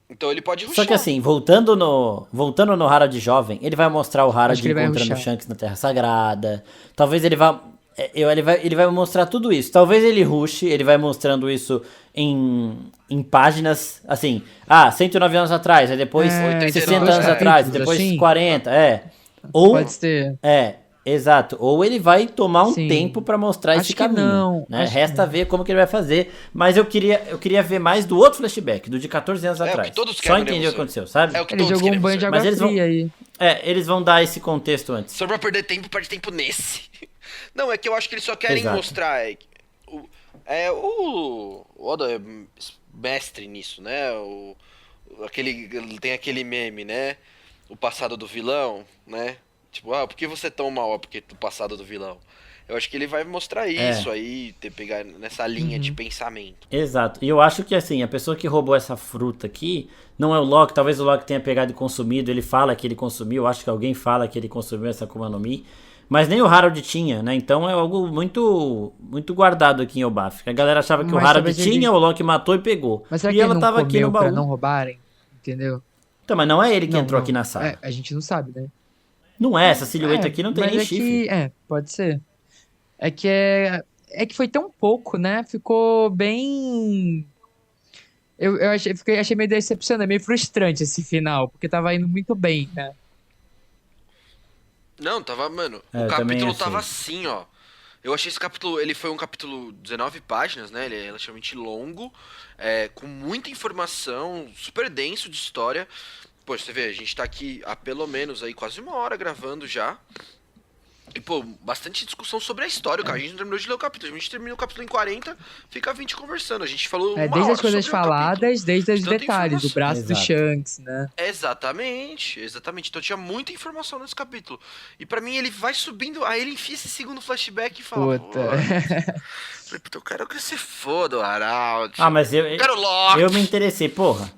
Speaker 2: Então ele pode ruxar.
Speaker 1: Só que assim, voltando no Harold jovem, ele vai mostrar o Harold
Speaker 3: Acho que ele vai
Speaker 1: encontrando o
Speaker 3: rushar.
Speaker 1: Shanks na Terra Sagrada. Talvez ele vá Ele vai mostrar tudo isso. Talvez ele rushe, ele vai mostrando isso em páginas, assim, 109 anos atrás, aí depois
Speaker 3: É,
Speaker 1: 60
Speaker 2: dois
Speaker 1: anos atrás,
Speaker 3: capítulos,
Speaker 1: depois
Speaker 3: assim.
Speaker 1: 40, Ou,
Speaker 3: Pode ser.
Speaker 1: exato. Ou ele vai tomar um
Speaker 3: Sim.
Speaker 1: tempo pra mostrar
Speaker 3: Acho
Speaker 1: esse
Speaker 3: que
Speaker 1: caminho,
Speaker 3: não,
Speaker 1: né?
Speaker 3: acho que
Speaker 1: Resta
Speaker 3: não.
Speaker 1: ver como que ele vai fazer, mas eu queria ver mais do outro flashback, do de 14 anos
Speaker 2: É o que
Speaker 1: atrás.
Speaker 2: todos
Speaker 1: Só
Speaker 2: querem,
Speaker 1: entender o que
Speaker 2: né, você?
Speaker 1: aconteceu, sabe?
Speaker 2: É o que
Speaker 3: Ele
Speaker 2: todos
Speaker 3: jogou um
Speaker 2: queremos
Speaker 3: banho de
Speaker 2: ver.
Speaker 3: água
Speaker 1: Mas eles vão-
Speaker 3: fria aí.
Speaker 1: Eles vão dar esse contexto antes.
Speaker 2: Só pra perder tempo, perde tempo nesse. Não, é que eu acho que eles só querem
Speaker 1: Exato.
Speaker 2: mostrar. O Oda é mestre nisso, né? Tem aquele meme, né? O passado do vilão, né? Tipo, por que você é tão mal? Porque do passado do vilão. Eu acho que ele vai mostrar isso aí, pegar nessa linha de pensamento.
Speaker 1: Exato. E eu acho que assim, a pessoa que roubou essa fruta aqui não é o Loki, talvez o Loki tenha pegado e consumido, ele fala que ele consumiu, eu acho que alguém fala que ele consumiu essa Akuma no Mi, mas nem o Harold tinha, né? Então é algo muito muito guardado aqui em Elbaf. A galera achava que o
Speaker 3: Mas
Speaker 1: Harold
Speaker 3: talvez ele-
Speaker 1: tinha, o Loki matou e pegou.
Speaker 3: Mas será
Speaker 1: E
Speaker 3: que ele
Speaker 1: ela
Speaker 3: não
Speaker 1: tava aqui no
Speaker 3: comeu pra
Speaker 1: baú.
Speaker 3: não roubarem? Entendeu?
Speaker 1: Então, mas não é ele que
Speaker 3: Não,
Speaker 1: entrou
Speaker 3: não.
Speaker 1: aqui na sala.
Speaker 3: A gente não sabe, né?
Speaker 1: Não é, essa silhueta aqui não tem
Speaker 3: mas
Speaker 1: nem
Speaker 3: é
Speaker 1: chifre.
Speaker 3: que, pode ser. É que foi tão pouco, né? Ficou bem. Eu achei meio decepcionante, meio frustrante esse final, porque tava indo muito bem, né?
Speaker 2: Não, tava, mano.
Speaker 1: É,
Speaker 2: O
Speaker 1: eu também
Speaker 2: capítulo
Speaker 1: achei.
Speaker 2: tava assim, ó. Eu achei esse capítulo. Ele foi um capítulo 19 páginas, né? Ele é relativamente longo, com muita informação, super denso de história. Pô, você vê, a gente tá aqui há pelo menos aí quase uma hora gravando já. E, pô, bastante discussão sobre a história, cara. A gente não terminou de ler o capítulo. A gente termina o capítulo em 40, fica 20 conversando. A gente falou uma
Speaker 3: Desde
Speaker 2: hora
Speaker 3: as coisas
Speaker 2: sobre o capítulo.
Speaker 3: faladas, desde os
Speaker 2: De tanta
Speaker 3: detalhes, do
Speaker 2: informação.
Speaker 3: braço do
Speaker 1: Exato.
Speaker 3: Shanks, né?
Speaker 2: Exatamente, exatamente. Então tinha muita informação nesse capítulo. E pra mim ele vai subindo, aí ele enfia esse segundo flashback e fala:
Speaker 3: Puta.
Speaker 2: Puta, eu quero que você foda o Harald.
Speaker 1: Mas
Speaker 2: Eu quero Loki.
Speaker 1: eu me interessei, porra.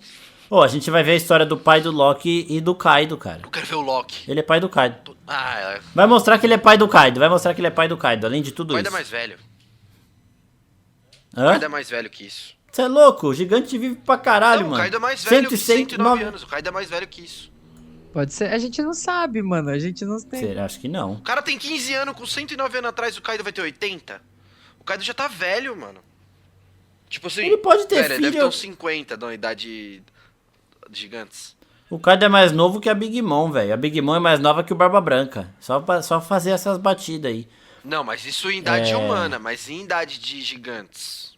Speaker 1: A gente vai ver a história do pai do Loki e do Kaido, cara.
Speaker 2: Eu quero ver o Loki.
Speaker 1: Ele é pai do Kaido.
Speaker 2: Ah,
Speaker 1: Vai mostrar que ele é pai do Kaido, além de
Speaker 2: o
Speaker 1: tudo
Speaker 2: Kaido é
Speaker 1: isso.
Speaker 2: mais velho. O
Speaker 1: Hã?
Speaker 2: Kaido é mais velho que isso.
Speaker 1: Você é louco? O gigante vive pra caralho,
Speaker 2: Não, o
Speaker 1: mano.
Speaker 2: Kaido é mais velho que
Speaker 1: 106,
Speaker 2: 109 anos. O Kaido é mais velho que isso.
Speaker 3: Pode ser. A gente não sabe, mano. A gente não tem.
Speaker 1: Será? Acho que não.
Speaker 2: O cara tem 15 anos, com 109 anos atrás, o Kaido vai ter 80? O Kaido já tá velho, mano. Tipo assim...
Speaker 1: Ele pode ter
Speaker 2: velho, ele deve
Speaker 1: filho.
Speaker 2: ter uns 50 na idade de gigantes.
Speaker 1: O Kaido é mais novo que a Big Mom, velho. A Big Mom é mais nova que o Barba Branca. Só fazer essas batidas aí.
Speaker 2: Não, mas isso em idade humana, mas em idade de gigantes.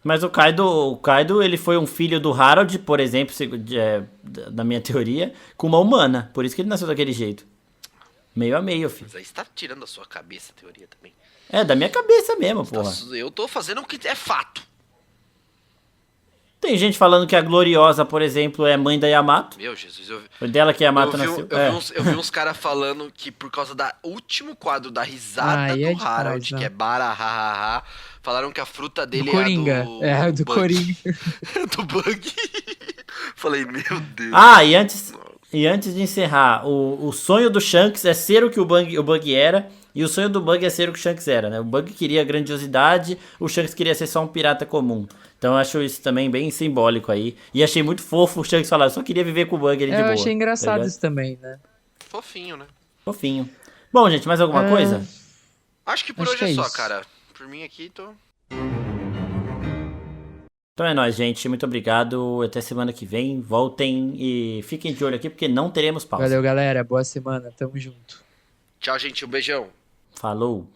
Speaker 1: Mas o Kaido, ele foi um filho do Harold, por exemplo, da minha teoria, com uma humana. Por isso que ele nasceu daquele jeito. Meio a meio, filho.
Speaker 2: Mas aí você tá tirando da sua cabeça a teoria também.
Speaker 1: É, da minha cabeça mesmo, porra.
Speaker 2: Eu tô fazendo o que é fato.
Speaker 1: Tem gente falando que a Gloriosa, por exemplo, é mãe da Yamato.
Speaker 2: Meu Jesus,
Speaker 1: Foi dela que a Yamato nasceu.
Speaker 2: eu vi uns caras falando que por causa do último quadro da risada
Speaker 3: Aí
Speaker 2: do
Speaker 3: é demais,
Speaker 2: Harold,
Speaker 3: né?
Speaker 2: que é Barahaha, falaram que a fruta
Speaker 3: Do
Speaker 2: dele
Speaker 3: Coringa.
Speaker 2: é a
Speaker 3: Do
Speaker 2: Bug.
Speaker 3: Coringa.
Speaker 2: Do Bug. Falei, meu Deus.
Speaker 1: E antes de encerrar, o sonho do Shanks é ser o que o Bug era, e o sonho do Bug é ser o que o Shanks era, né? O Bug queria grandiosidade, o Shanks queria ser só um pirata comum. Então eu acho isso também bem simbólico aí. E achei muito fofo o Shanks falar, eu só queria viver com o Bug ali de boa.
Speaker 3: Eu achei engraçado
Speaker 1: ligado?
Speaker 3: isso também, né?
Speaker 2: Fofinho, né?
Speaker 1: Fofinho. Bom, gente, mais alguma coisa?
Speaker 2: Acho que por
Speaker 3: Acho
Speaker 2: hoje
Speaker 3: que
Speaker 2: é
Speaker 3: é
Speaker 2: só,
Speaker 3: isso.
Speaker 2: cara. Por mim aqui, tô...
Speaker 1: Então é nóis, gente. Muito obrigado. Até semana que vem. Voltem e fiquem de olho aqui, porque não teremos pausa.
Speaker 3: Valeu, galera. Boa semana. Tamo junto.
Speaker 2: Tchau, gente. Um beijão.
Speaker 1: Falou.